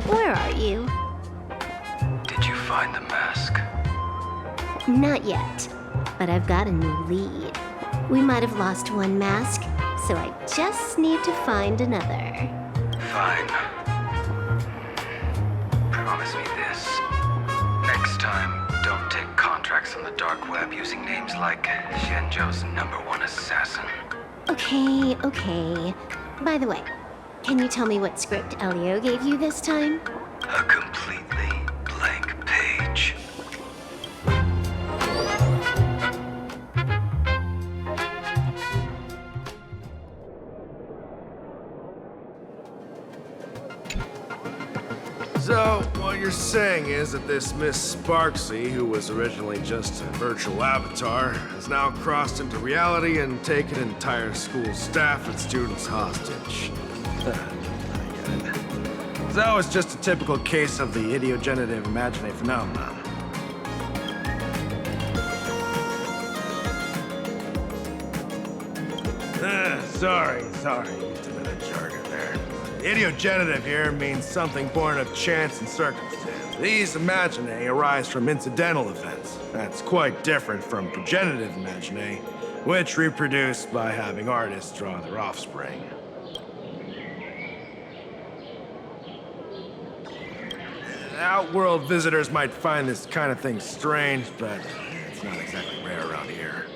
where are you? Did you find the mask? Not yet, but I've got a new lead. We might have lost one mask, so I just need to find another. Fine. Promise me this. Next time, don't take contracts on the dark web using names like Zhenzhou's #1 assassin. Okay. By the way, can you tell me what script Elio gave you this time? A completely blank page. So, what you're saying is that this Miss Sparksy, who was originally just a virtual avatar, has now crossed into reality and taken entire school staff and students hostage. I get it. So it's just a typical case of the idiogenerative imaginary phenomenon. Sorry. Used a bit of jargon there. Idiogenerative here means something born of chance and circumstance. These imaginae arise from incidental events. That's quite different from progenitive imaginae, which reproduce by having artists draw their offspring. Outworld visitors might find this kind of thing strange, but it's not exactly rare around here.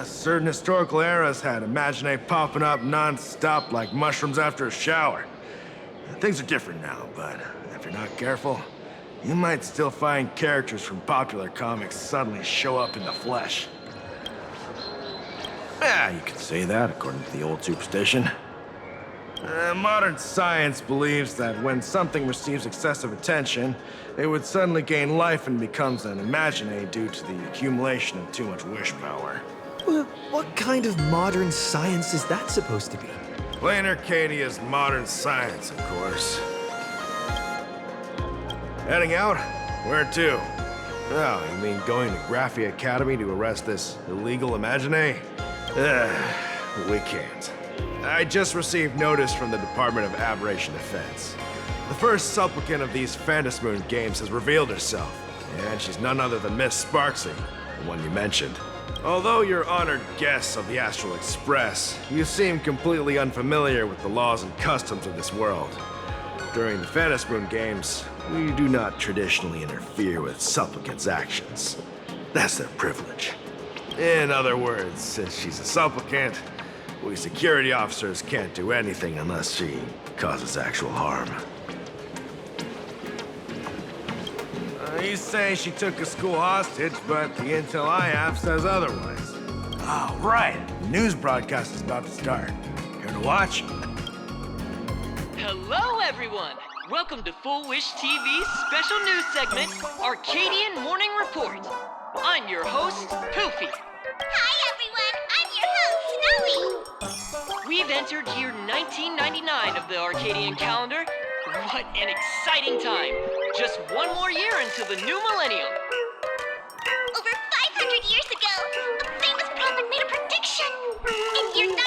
Certain historical eras had imaginae popping up non-stop like mushrooms after a shower. Things are different now, but if you're not careful, you might still find characters from popular comics suddenly show up in the flesh. Yeah, you could say that according to the old superstition. Modern science believes that when something receives excessive attention, it would suddenly gain life and becomes an imaginae due to the accumulation of too much wish power. Well, what kind of modern science is that supposed to be? Planarcadia's modern science, of course. Heading out? Where to? Oh, you mean going to Graphia Academy to arrest this illegal imaginae? We can't. I just received notice from the Department of Aberration Defense. The first supplicant of these Phantom Moon Games has revealed herself, and she's none other than Miss Sparksy, the one you mentioned. Although you're honored guests of the Astral Express, you seem completely unfamiliar with the laws and customs of this world. During the Phantom Moon Games, we do not traditionally interfere with supplicants' actions. That's their privilege. In other words, since she's a supplicant, we security officers can't do anything unless she causes actual harm. You say she took a school hostage, but the intel I have says otherwise. Oh, right. The news broadcast is about to start. Care to watch? Hello, everyone! Welcome to Full Wish TV's special news segment, Arcadian Morning Report. I'm your host, Poofy. Hi, everyone. I'm your host, Snowy. We've entered year 1999 of the Arcadian calendar. What an exciting time! Just one more year until the new millennium. Over 500 years ago, a famous prophet made a prediction. In year 1999,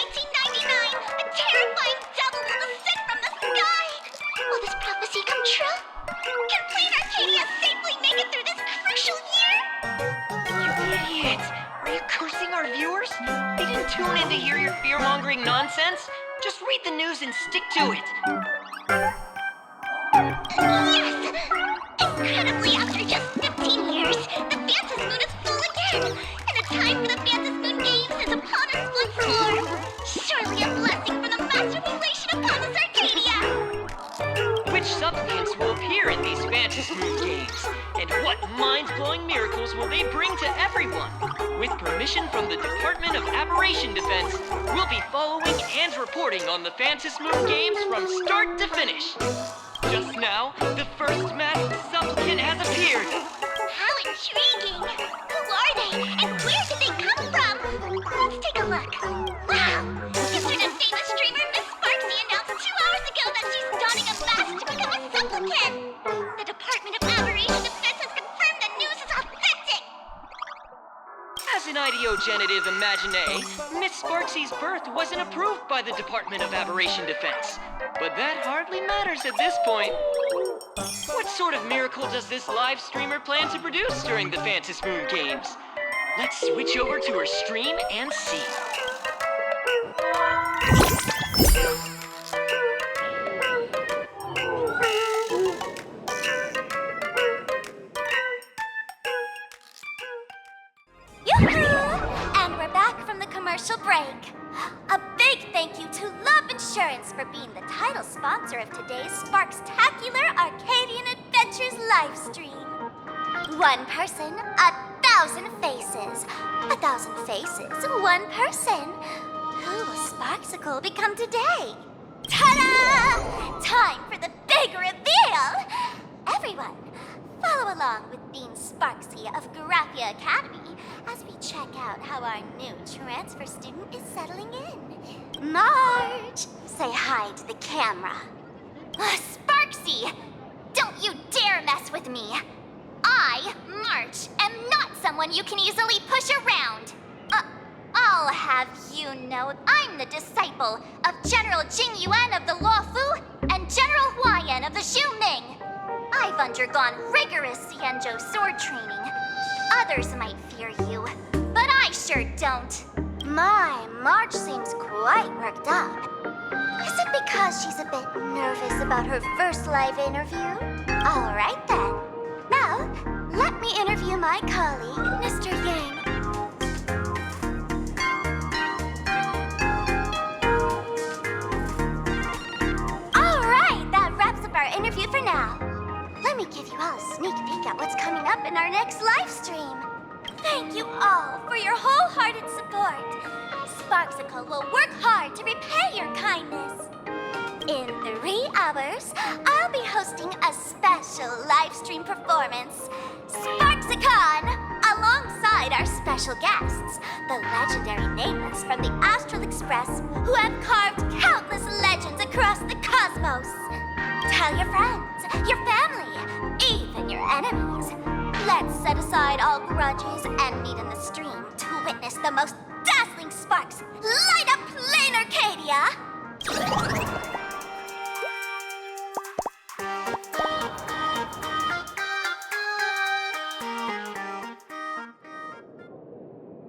a terrifying devil will descend from the sky. Will this prophecy come true? Can Planarcadia safely make it through this crucial year? You idiot! Are you cursing our viewers? They didn't tune in to hear your fear-mongering nonsense. Just read the news and stick to it. Yes! Incredibly, after just 15 years, the Phantom Moon is full again, and the time for the Phantom Moon Games is upon us once more. Surely a blessing from the master relation upon this Arcadia! Which supplicants will appear in these Phantom Moon Games? And what mind-blowing miracles will they bring to everyone? With permission from the Department of Aberration Defense, we'll be following and reporting on the Phantom Moon Games from start to finish. Just now, the first masked supplicant has appeared. How intriguing! Who are they, and where did they come from? Let's take a look. Wow! Yesterday's famous streamer Miss Sparksy announced 2 hours ago that she's donning a mask to become a supplicant. The Department of Aberration Defense has confirmed the news is authentic. As an ideogenitive imagine, Miss Sparksy's birth wasn't approved by the Department of Aberration Defense. But that hardly matters at this point. What sort of miracle does this live streamer plan to produce during the Phantom Moon Games? Let's switch over to her stream and see. Yoo-hoo! And we're back from the commercial break. A big thank you to Love Insurance for being the title sponsor of today's Sparkstacular Arcadian Adventures live stream. One person, 1,000 faces. 1,000 faces, one person. Who will Sparksicle become today? Ta-da! Time for the big reveal! Everyone, follow along with Dean Sparksy of Graphia Academy as we check out how our new transfer student is settling in. Marge, say hi to the camera. Sparksy, don't you dare mess with me. I, Marge, am not someone you can easily push around. I'll have you know I'm the disciple of General Jing Yuan of the Luofu and General Huayan of the Xu Ming. I've undergone rigorous Xianzhou sword training. Others might fear you, but I sure don't. My, Marge seems quite worked up. Is it because she's a bit nervous about her first live interview? All right then. Now, let me interview my colleague, Mr. Yang. All right, that wraps up our interview for now. Let me give you all a sneak peek at what's coming up in our next live stream. Thank you all for your wholehearted support. Sparksicle will work hard to repay your kindness. In 3 hours, I'll be hosting a special live stream performance, Sparksicon, alongside our special guests, the legendary Nameless from the Astral Express, who have carved countless legends across the cosmos. Tell your friends, your family, even your enemies. Let's set aside all grudges and meet in the stream to witness the most dazzling sparks light up Planarcadia!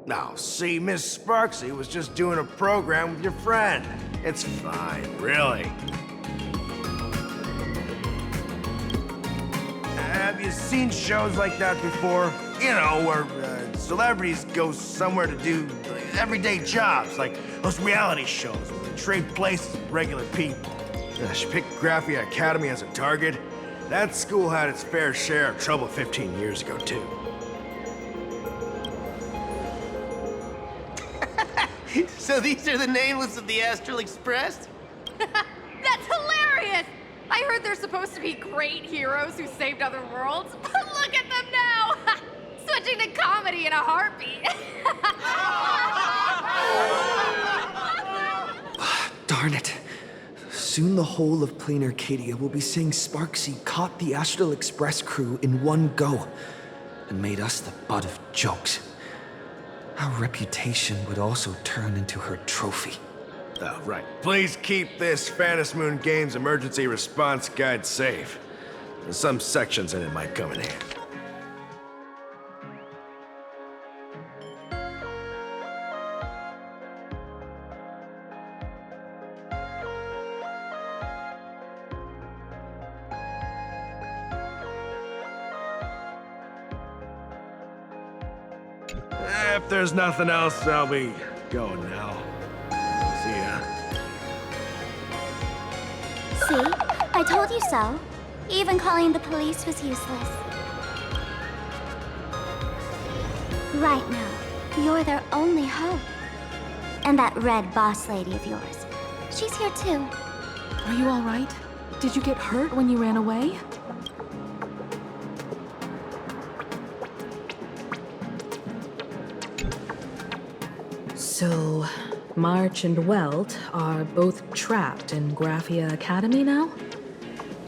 Now, see, Miss Sparksy was just doing a program with your friend. It's fine, really. Have you seen shows like that before? You know, where celebrities go somewhere to do everyday jobs, like those reality shows where they trade places with regular people. She picked Graphia Academy as a target. That school had its fair share of trouble 15 years ago, too. So these are the nameless of the Astral Express? That's hilarious! I heard they're supposed to be great heroes who saved other worlds, but look at them now! Switching to comedy in a heartbeat. Darn it. Soon the whole of Planarcadia will be saying Sparksy caught the Astral Express crew in one go and made us the butt of jokes. Our reputation would also turn into her trophy. Oh, right. Please keep this Phantom Moon Games emergency response guide safe. Some sections in it might come in handy. If there's nothing else, I'll be going now. See ya. See? I told you so. Even calling the police was useless. Right now, you're their only hope. And that red boss lady of yours. She's here too. Are you all right? Did you get hurt when you ran away? So, March and Welt are both trapped in Graphia Academy now?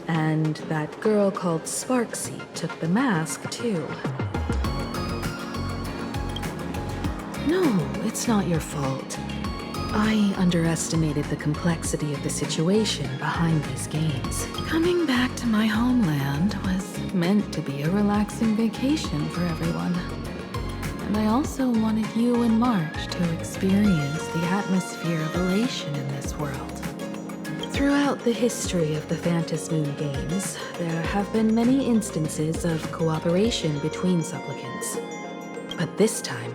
And that girl called Sparksy took the mask, too. No, it's not your fault. I underestimated the complexity of the situation behind these games. Coming back to my homeland was meant to be a relaxing vacation for everyone. And I also wanted you and March to experience the atmosphere of elation in this world. Throughout the history of the Phantom Moon Games, there have been many instances of cooperation between supplicants. But this time,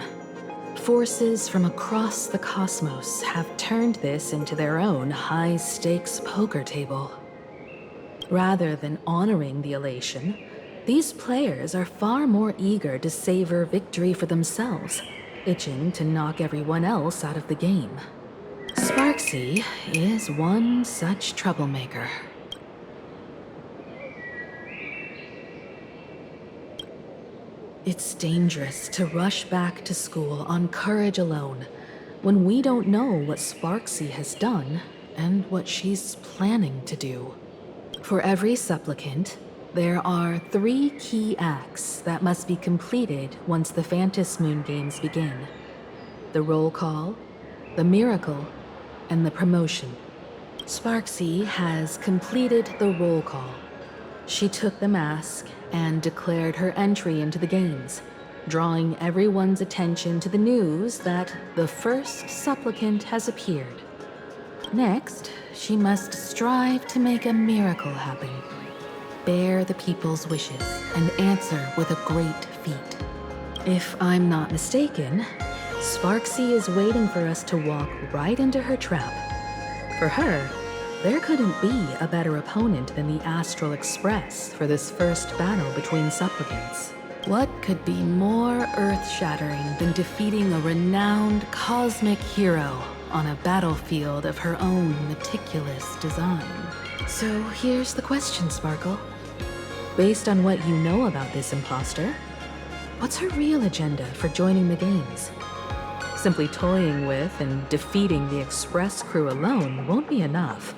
forces from across the cosmos have turned this into their own high-stakes poker table. Rather than honoring the elation, these players are far more eager to savor victory for themselves, itching to knock everyone else out of the game. Sparksy is one such troublemaker. It's dangerous to rush back to school on courage alone, when we don't know what Sparksy has done and what she's planning to do. For every supplicant, there are 3 key acts that must be completed once the Phantom Moon Games begin. The roll call, the miracle, and the promotion. Sparksy has completed the roll call. She took the mask and declared her entry into the games, drawing everyone's attention to the news that the first supplicant has appeared. Next, she must strive to make a miracle happen. Bear the people's wishes and answer with a great feat. If I'm not mistaken, Sparksy is waiting for us to walk right into her trap. For her, there couldn't be a better opponent than the Astral Express for this first battle between supplicants. What could be more earth-shattering than defeating a renowned cosmic hero on a battlefield of her own meticulous design? So here's the question, Sparkle. Based on what you know about this imposter, what's her real agenda for joining the games? Simply toying with and defeating the Express crew alone won't be enough.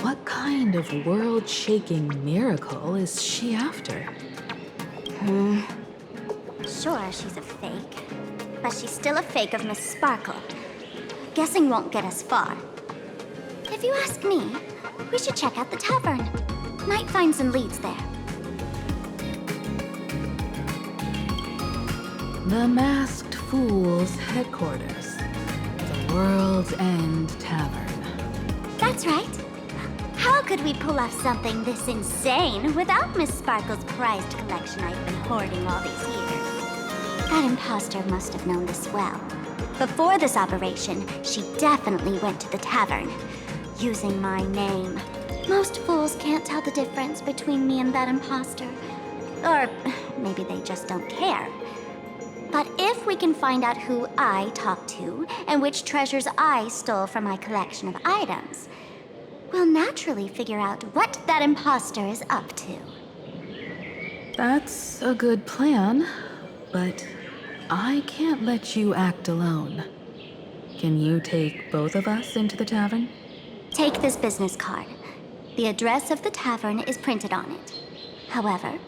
What kind of world-shaking miracle is she after? Sure, she's a fake. But she's still a fake of Miss Sparkle. Guessing won't get us far. If you ask me, we should check out the tavern. Might find some leads there. The Masked Fool's headquarters. The World's End Tavern. That's right. How could we pull off something this insane without Miss Sparkle's prized collection I've been hoarding all these years? That imposter must have known this well. Before this operation, she definitely went to the tavern, using my name. Most fools can't tell the difference between me and that imposter. Or maybe they just don't care. But if if we can find out who I talked to and which treasures I stole from my collection of items, we'll naturally figure out what that imposter is up to. That's a good plan, but I can't let you act alone. Can you take both of us into the tavern? Take this business card. The address of the tavern is printed on it. However,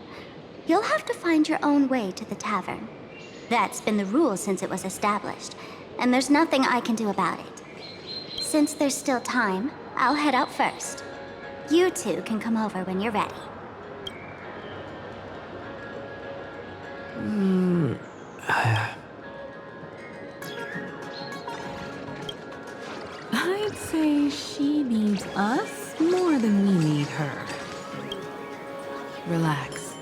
you'll have to find your own way to the tavern. That's been the rule since it was established, and there's nothing I can do about it. Since there's still time, I'll head out first. You two can come over when you're ready. I'd say she needs us more than we need her. Relax.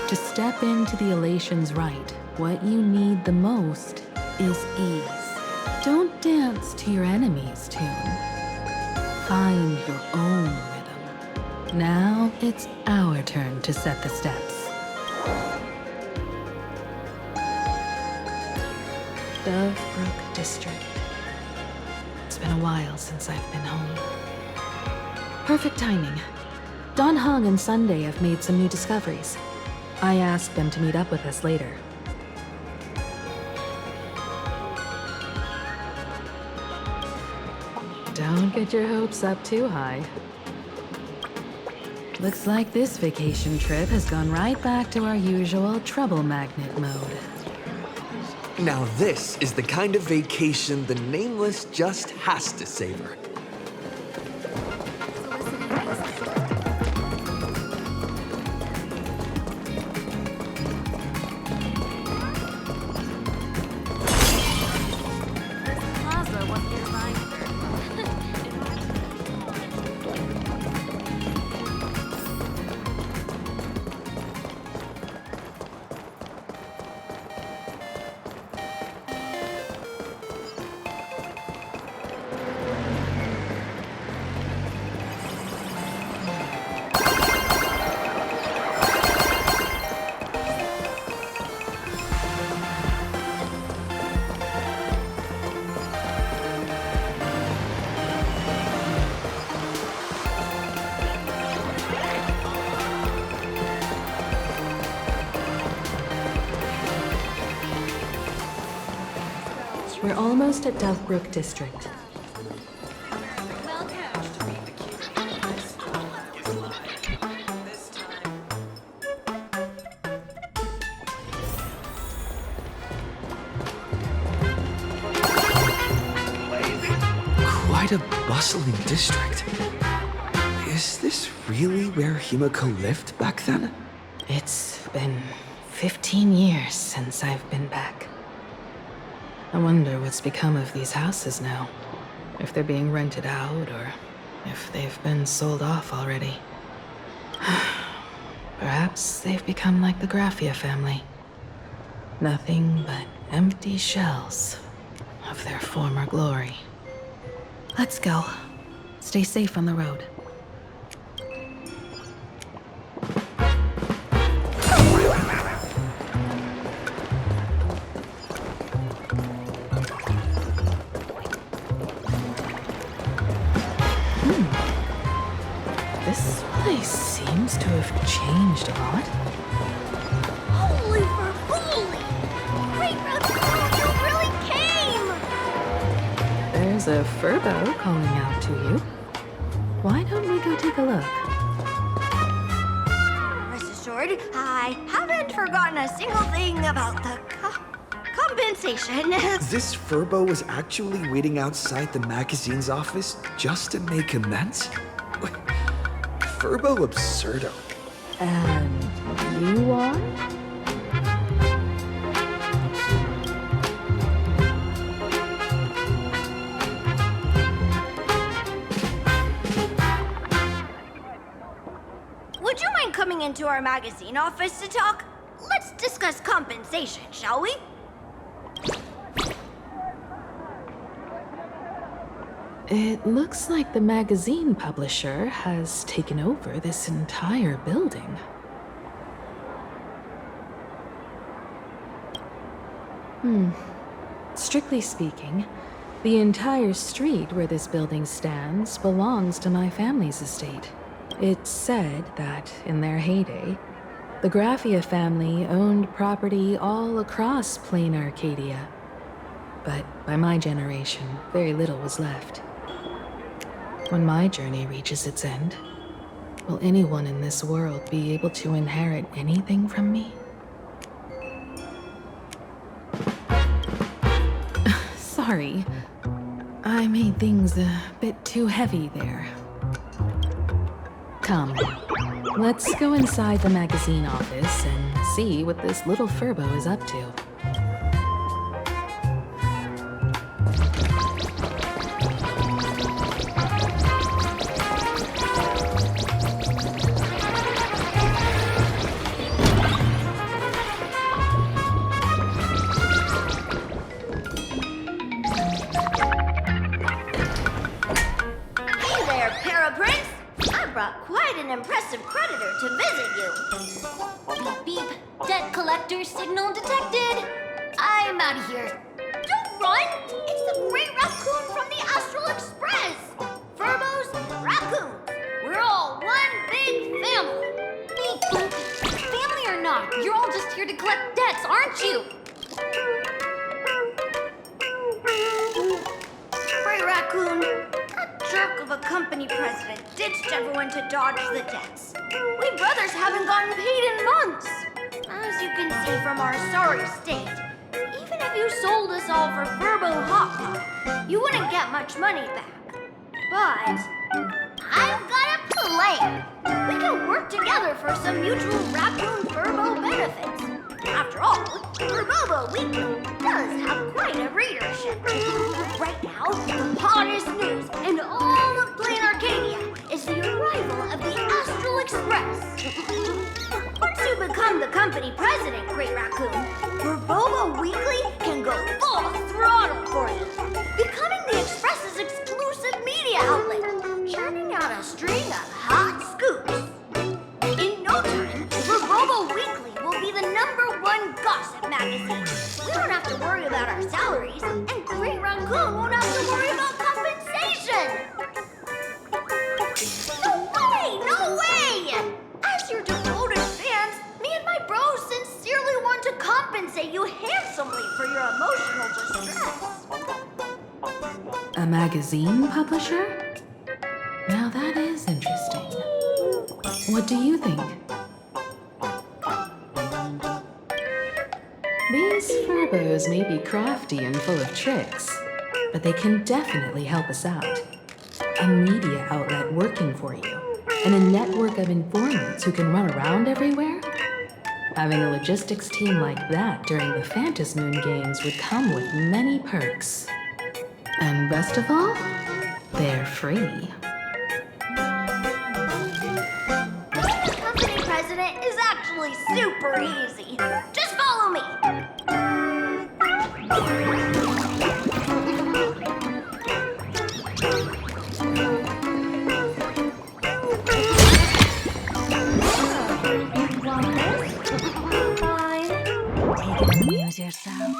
To step into the Elation's right, what you need the most is ease. Don't dance to your enemy's tune. Find your own rhythm. Now it's our turn to set the steps. Dovebrook District. It's been a while since I've been home. Perfect timing. Don Hung and Sunday have made some new discoveries. I asked them to meet up with us later. Don't get your hopes up too high. Looks like this vacation trip has gone right back to our usual trouble magnet mode. Now this is the kind of vacation the Nameless just has to savor. We're almost at Dovebrook District. Quite a bustling district. Is this really where Himiko lived back then? It's been 15 years since I've been back. I wonder what's become of these houses now. If they're being rented out, or if they've been sold off already. Perhaps they've become like the Graffia family. Nothing but empty shells of their former glory. Let's go. Stay safe on the road. This place seems to have changed a lot. Holy for holy! Great Ralph, you really came! There's a Furbo calling out to you. Why don't we go take a look? Rest assured, I haven't forgotten a single thing about the compensation. This Furbo was actually waiting outside the magazine's office just to make amends? Furbo absurdo. And you are? Would you mind coming into our magazine office to talk? Let's discuss compensation, shall we? It looks like the magazine publisher has taken over this entire building. Strictly speaking, the entire street where this building stands belongs to my family's estate. It's said that, in their heyday, the Graffia family owned property all across Planarcadia. But by my generation, very little was left. When my journey reaches its end, will anyone in this world be able to inherit anything from me? Sorry, I made things a bit too heavy there. Come, let's go inside the magazine office and see what this little Furbo is up to. Hey there, Paraprince! I brought quite an impressive creditor to visit you. Beep beep. Debt collector signal detected. I'm out of here. Don't run! It's the Great Raccoon from the Astral Express! Furbos and raccoons. We're all one big family. Beep boop. Family or not, you're all just here to collect debts, aren't you? Great Raccoon, that jerk of a company president ditched everyone to dodge the debts. We brothers haven't gotten paid in months. As you can see from our sorry state, even if you sold us all for Furbo Hot Pot, you wouldn't get much money back. But I've got a plan. We can work together for some mutual Raccoon Furbo benefits. After all, Furbobo Weekly does have quite a readership. Right now, the hottest news in all of Planarcadia is the arrival of the Astral Express. Once you become the company president, Great Raccoon, Furbobo Weekly can go full throttle for you, becoming the Express's exclusive media outlet, churning out a string of hot scoops. In no time, Furbobo Weekly will be the #1 gossip magazine. We don't have to worry about our salaries, and Great Raccoon won't have to worry about compensation. No way! As your devoted fans, me and my bros sincerely want to compensate you handsomely for your emotional distress. A magazine publisher? Now that is interesting. What do you think? These Furbos may be crafty and full of tricks, but they can definitely help us out. A media outlet working for you, and a network of informants who can run around everywhere? Having a logistics team like that during the Phantasmoon Games would come with many perks. And best of all, they're free. The company president is actually super easy. Just follow me. Amuse yourself.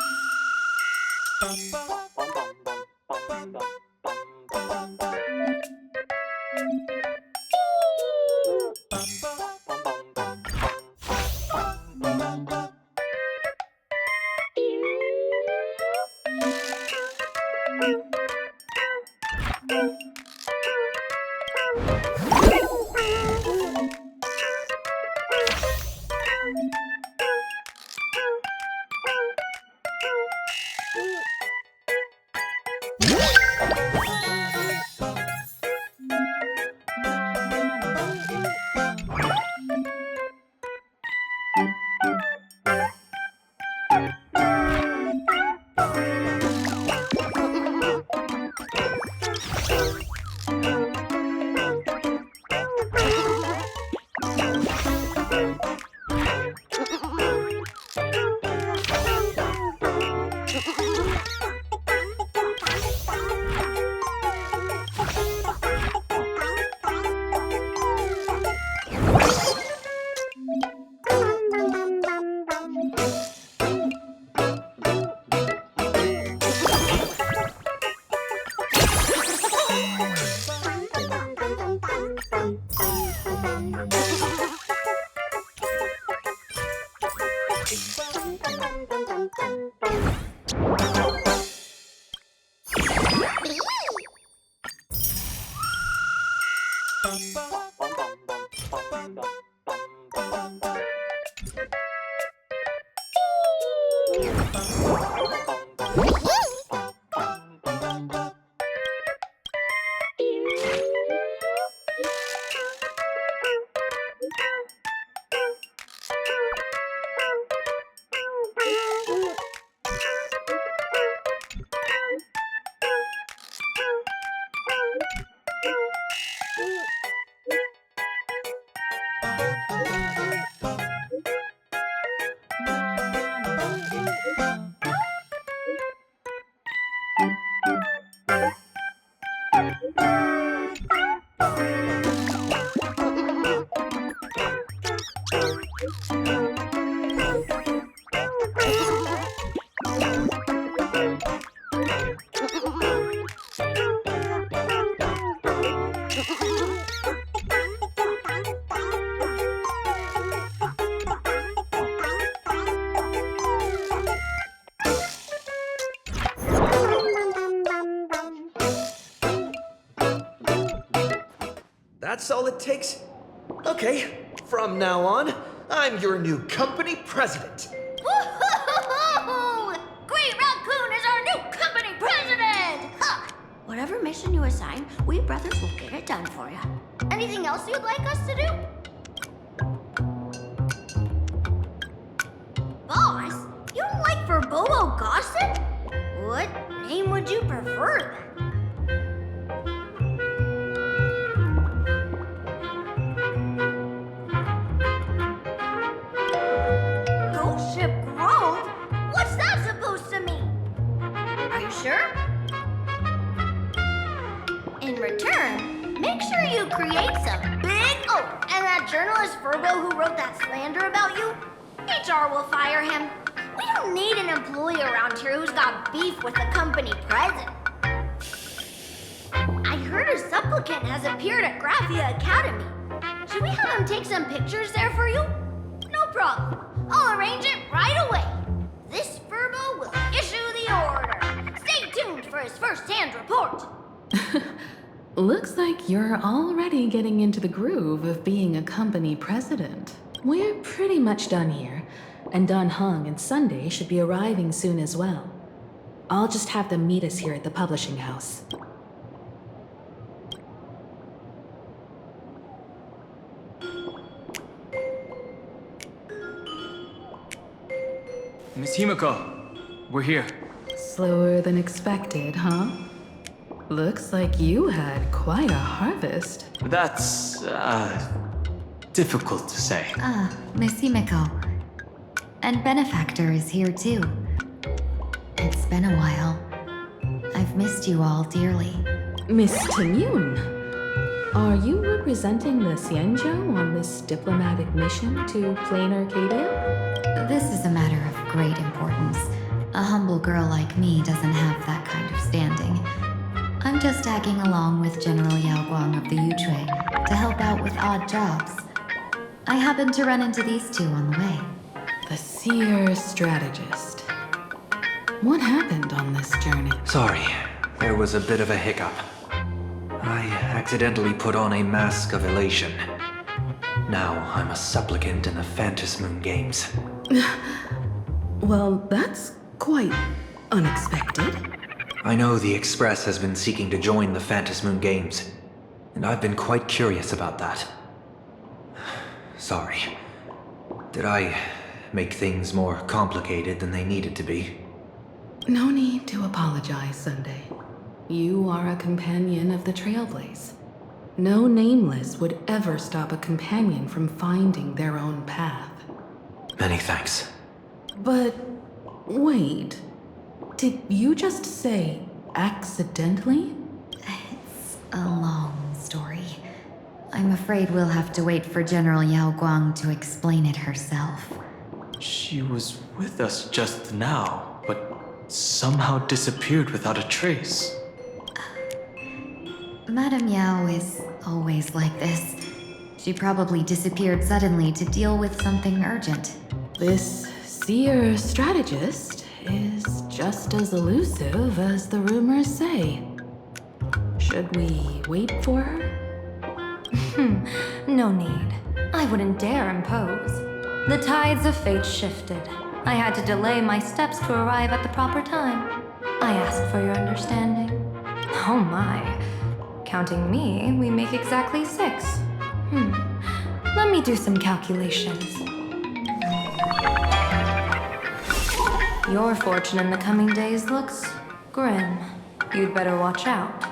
That's all it takes? Okay, from now on, I'm your new company president. Woo-hoo-hoo-hoo! Great Raccoon is our new company president! Ha! Whatever mission you assign, we brothers will get it done for you. Anything else you'd like us to do? Boss, you don't like Verbobo gossip? What name would you prefer then? Ghost Ship Grove? What's that supposed to mean? Are you sure? In return, make sure you create some big... Oh, and that journalist Verbo who wrote that slander about you? HR will fire him. We don't need an employee around here who's got beef with the company president. I heard a supplicant has appeared at Graphia Academy. Should we have him take some pictures there for you? No problem. I'll arrange it right away. This Verbo will issue the order. Stay tuned for his first-hand report. Looks like you're already getting into the groove of being a company president. We're pretty much done here, and Dun Hung and Sunday should be arriving soon as well. I'll just have them meet us here at the publishing house. Miss Himiko, we're here. Slower than expected, huh? Looks like you had quite a harvest. That's, difficult to say. Miss Himiko. And Benefactor is here too. It's been a while. I've missed you all dearly. Miss Tenyun, are you representing the Xianzhou on this diplomatic mission to Planarcadia? This is a matter of great importance. A humble girl like me doesn't have that kind of standing. I'm just tagging along with General Yao Guang of the Yuchui to help out with odd jobs. I happened to run into these two on the way. The seer strategist. What happened on this journey? Sorry, there was a bit of a hiccup. I accidentally put on a mask of elation. Now I'm a supplicant in the Phantom Moon Games. Well, that's quite unexpected. I know the Express has been seeking to join the Phantom Moon Games, and I've been quite curious about that. Sorry. Did I make things more complicated than they needed to be? No need to apologize, Sunday. You are a companion of the Trailblaze. No nameless would ever stop a companion from finding their own path. Many thanks. But wait, did you just say accidentally? It's a long story. I'm afraid we'll have to wait for General Yao Guang to explain it herself. She was with us just now, but somehow disappeared without a trace. Madame Yao is always like this. She probably disappeared suddenly to deal with something urgent. This seer strategist is just as elusive as the rumors say. Should we wait for her? No need. I wouldn't dare impose. The tides of fate shifted. I had to delay my steps to arrive at the proper time. I asked for your understanding. Oh my. Counting me, we make exactly 6. Let me do some calculations. Your fortune in the coming days looks grim. You'd better watch out.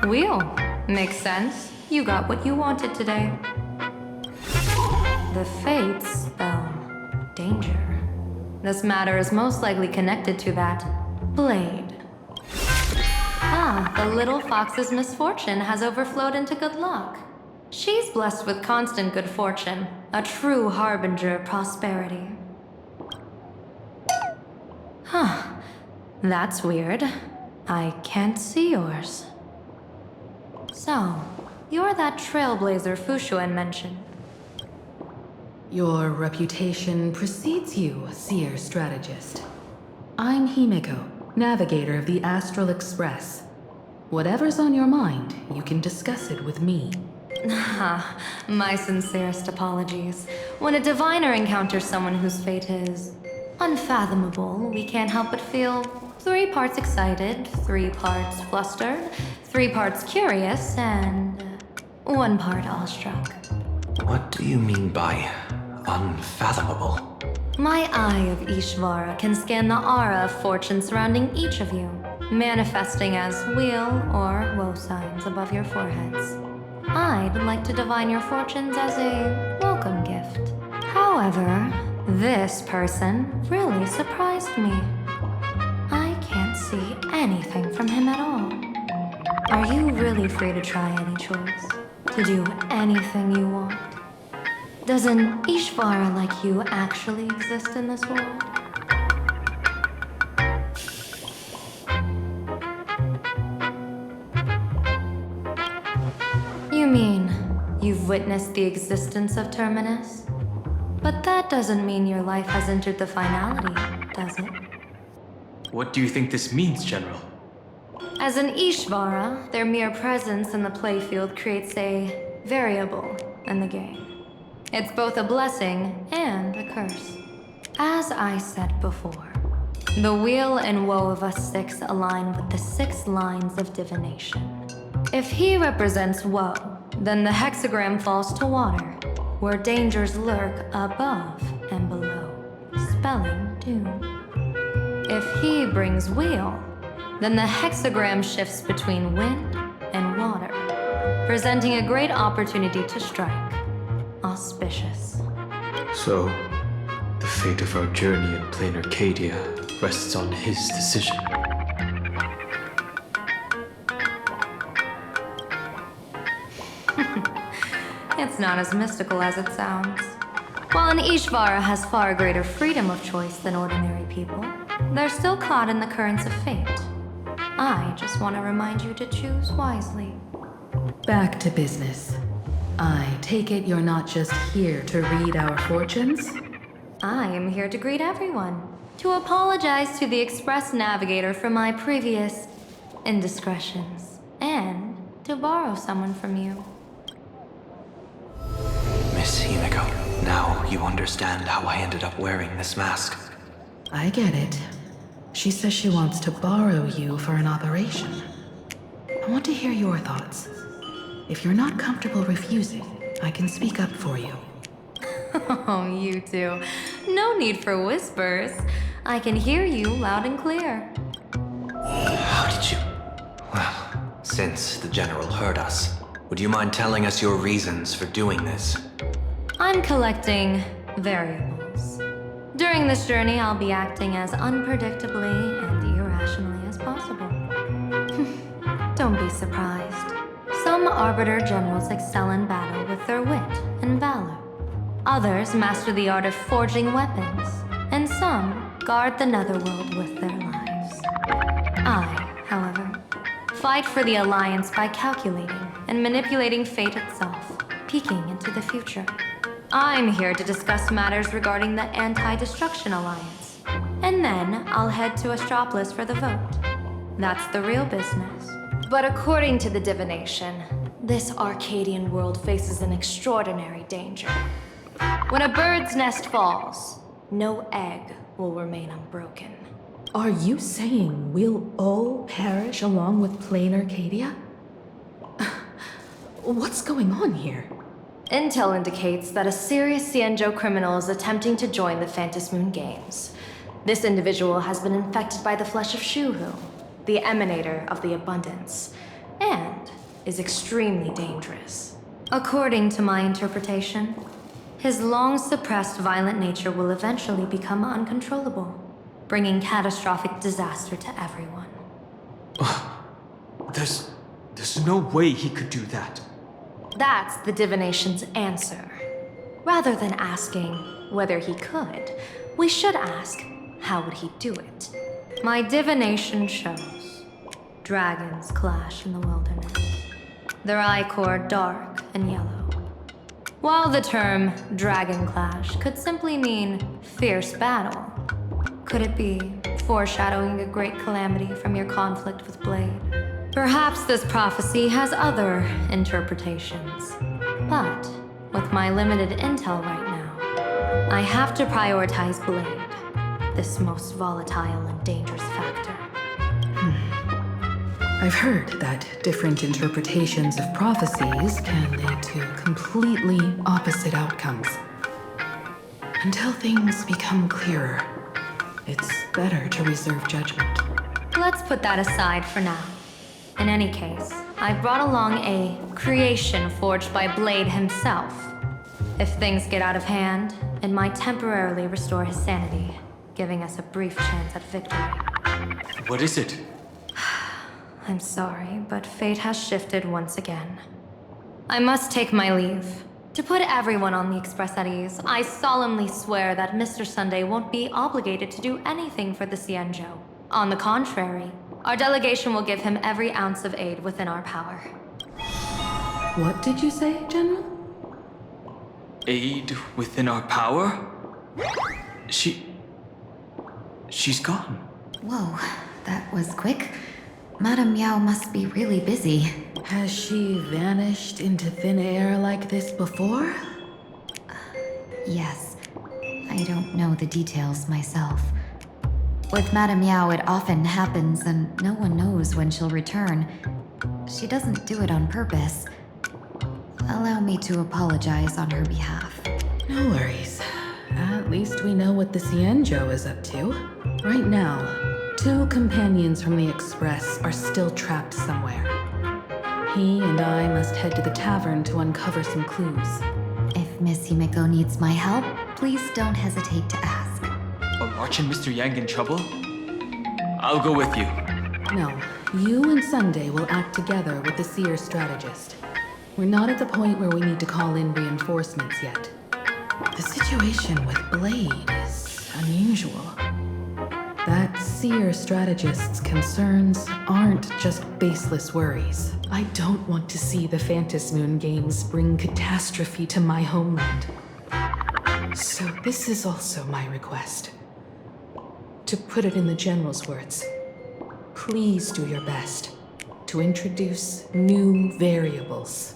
Wheel. Makes sense. You got what you wanted today. The Fates spell danger. This matter is most likely connected to that blade. The little fox's misfortune has overflowed into good luck. She's blessed with constant good fortune, a true harbinger of prosperity. That's weird. I can't see yours. So, you're that trailblazer Fushuen mentioned. Your reputation precedes you, seer strategist. I'm Himeko, navigator of the Astral Express. Whatever's on your mind, you can discuss it with me. My sincerest apologies. When a diviner encounters someone whose fate is unfathomable, we can't help but feel 3 parts excited, 3 parts flustered, 3 parts curious, and 1 part awestruck. What do you mean by unfathomable? My eye of Ishvara can scan the aura of fortune surrounding each of you, manifesting as weal or woe signs above your foreheads. I'd like to divine your fortunes as a welcome gift. However, this person really surprised me. I can't see anything from him at all. Are you really free to try any choice? To do anything you want? Does an Ishvara like you actually exist in this world? You mean you've witnessed the existence of Terminus? But that doesn't mean your life has entered the finality, does it? What do you think this means, General? As an Ishvara, their mere presence in the playfield creates a variable in the game. It's both a blessing and a curse. As I said before, the weal and woe of us 6 align with the 6 lines of divination. If he represents woe, then the hexagram falls to water, where dangers lurk above and below, spelling doom. If he brings weal, then the hexagram shifts between wind and water, presenting a great opportunity to strike. Auspicious. So, the fate of our journey in Planarcadia rests on his decision. It's not as mystical as it sounds. While an Ishvara has far greater freedom of choice than ordinary people, they're still caught in the currents of fate. I just want to remind you to choose wisely. Back to business. I take it you're not just here to read our fortunes? I am here to greet everyone, to apologize to the Express Navigator for my previous indiscretions, and to borrow someone from you. Miss Himeko, now you understand how I ended up wearing this mask. I get it. She says she wants to borrow you for an operation. I want to hear your thoughts. If you're not comfortable refusing, I can speak up for you. Oh, you two. No need for whispers. I can hear you loud and clear. How did you... Well, since the General heard us, would you mind telling us your reasons for doing this? I'm collecting variables. During this journey, I'll be acting as unpredictably and irrationally as possible. Don't be surprised. Some Arbiter generals excel in battle with their wit and valor. Others master the art of forging weapons, and some guard the netherworld with their lives. I, however, fight for the Alliance by calculating and manipulating fate itself, peeking into the future. I'm here to discuss matters regarding the Anti-Destruction Alliance, and then I'll head to Astropolis for the vote. That's the real business. But according to the divination, this Arcadian world faces an extraordinary danger. When a bird's nest falls, no egg will remain unbroken. Are you saying we'll all perish along with Planarcadia? What's going on here? Intel indicates that a serious Xianzhou criminal is attempting to join the Phantom Moon Games. This individual has been infected by the flesh of Shuhu, the emanator of the abundance, and is extremely dangerous. According to my interpretation, his long-suppressed violent nature will eventually become uncontrollable, bringing catastrophic disaster to everyone. There's no way he could do that. That's the divination's answer. Rather than asking whether he could, we should ask, how would he do it? My divination shows dragons clash in the wilderness. Their ichor dark and yellow. While the term dragon clash could simply mean fierce battle, could it be foreshadowing a great calamity from your conflict with Blade? Perhaps this prophecy has other interpretations. But with my limited intel right now, I have to prioritize Blade, this most volatile and dangerous factor. I've heard that different interpretations of prophecies can lead to completely opposite outcomes. Until things become clearer, it's better to reserve judgment. Let's put that aside for now. In any case, I brought along a creation forged by Blade himself. If things get out of hand, it might temporarily restore his sanity, giving us a brief chance at victory. What is it? I'm sorry, but fate has shifted once again. I must take my leave. To put everyone on the Express at ease, I solemnly swear that Mr. Sunday won't be obligated to do anything for the Xianzhou. On the contrary, our delegation will give him every ounce of aid within our power. What did you say, General? Aid within our power? She's gone. Whoa, that was quick. Madame Yao must be really busy. Has she vanished into thin air like this before? Yes. I don't know the details myself. With Madame Yao, it often happens and no one knows when she'll return. She doesn't do it on purpose. Allow me to apologize on her behalf. No worries. At least we know what the Xianzhou is up to. Right now, 2 companions from the Express are still trapped somewhere. He and I must head to the tavern to uncover some clues. If Miss Himeko needs my help, please don't hesitate to ask. Are March and Mr. Yang in trouble? I'll go with you. No, you and Sunday will act together with the Seer strategist. We're not at the point where we need to call in reinforcements yet. The situation with Blade is unusual. That Seer strategist's concerns aren't just baseless worries. I don't want to see the Phantom Moon Games bring catastrophe to my homeland. So this is also my request. To put it in the General's words, please do your best to introduce new variables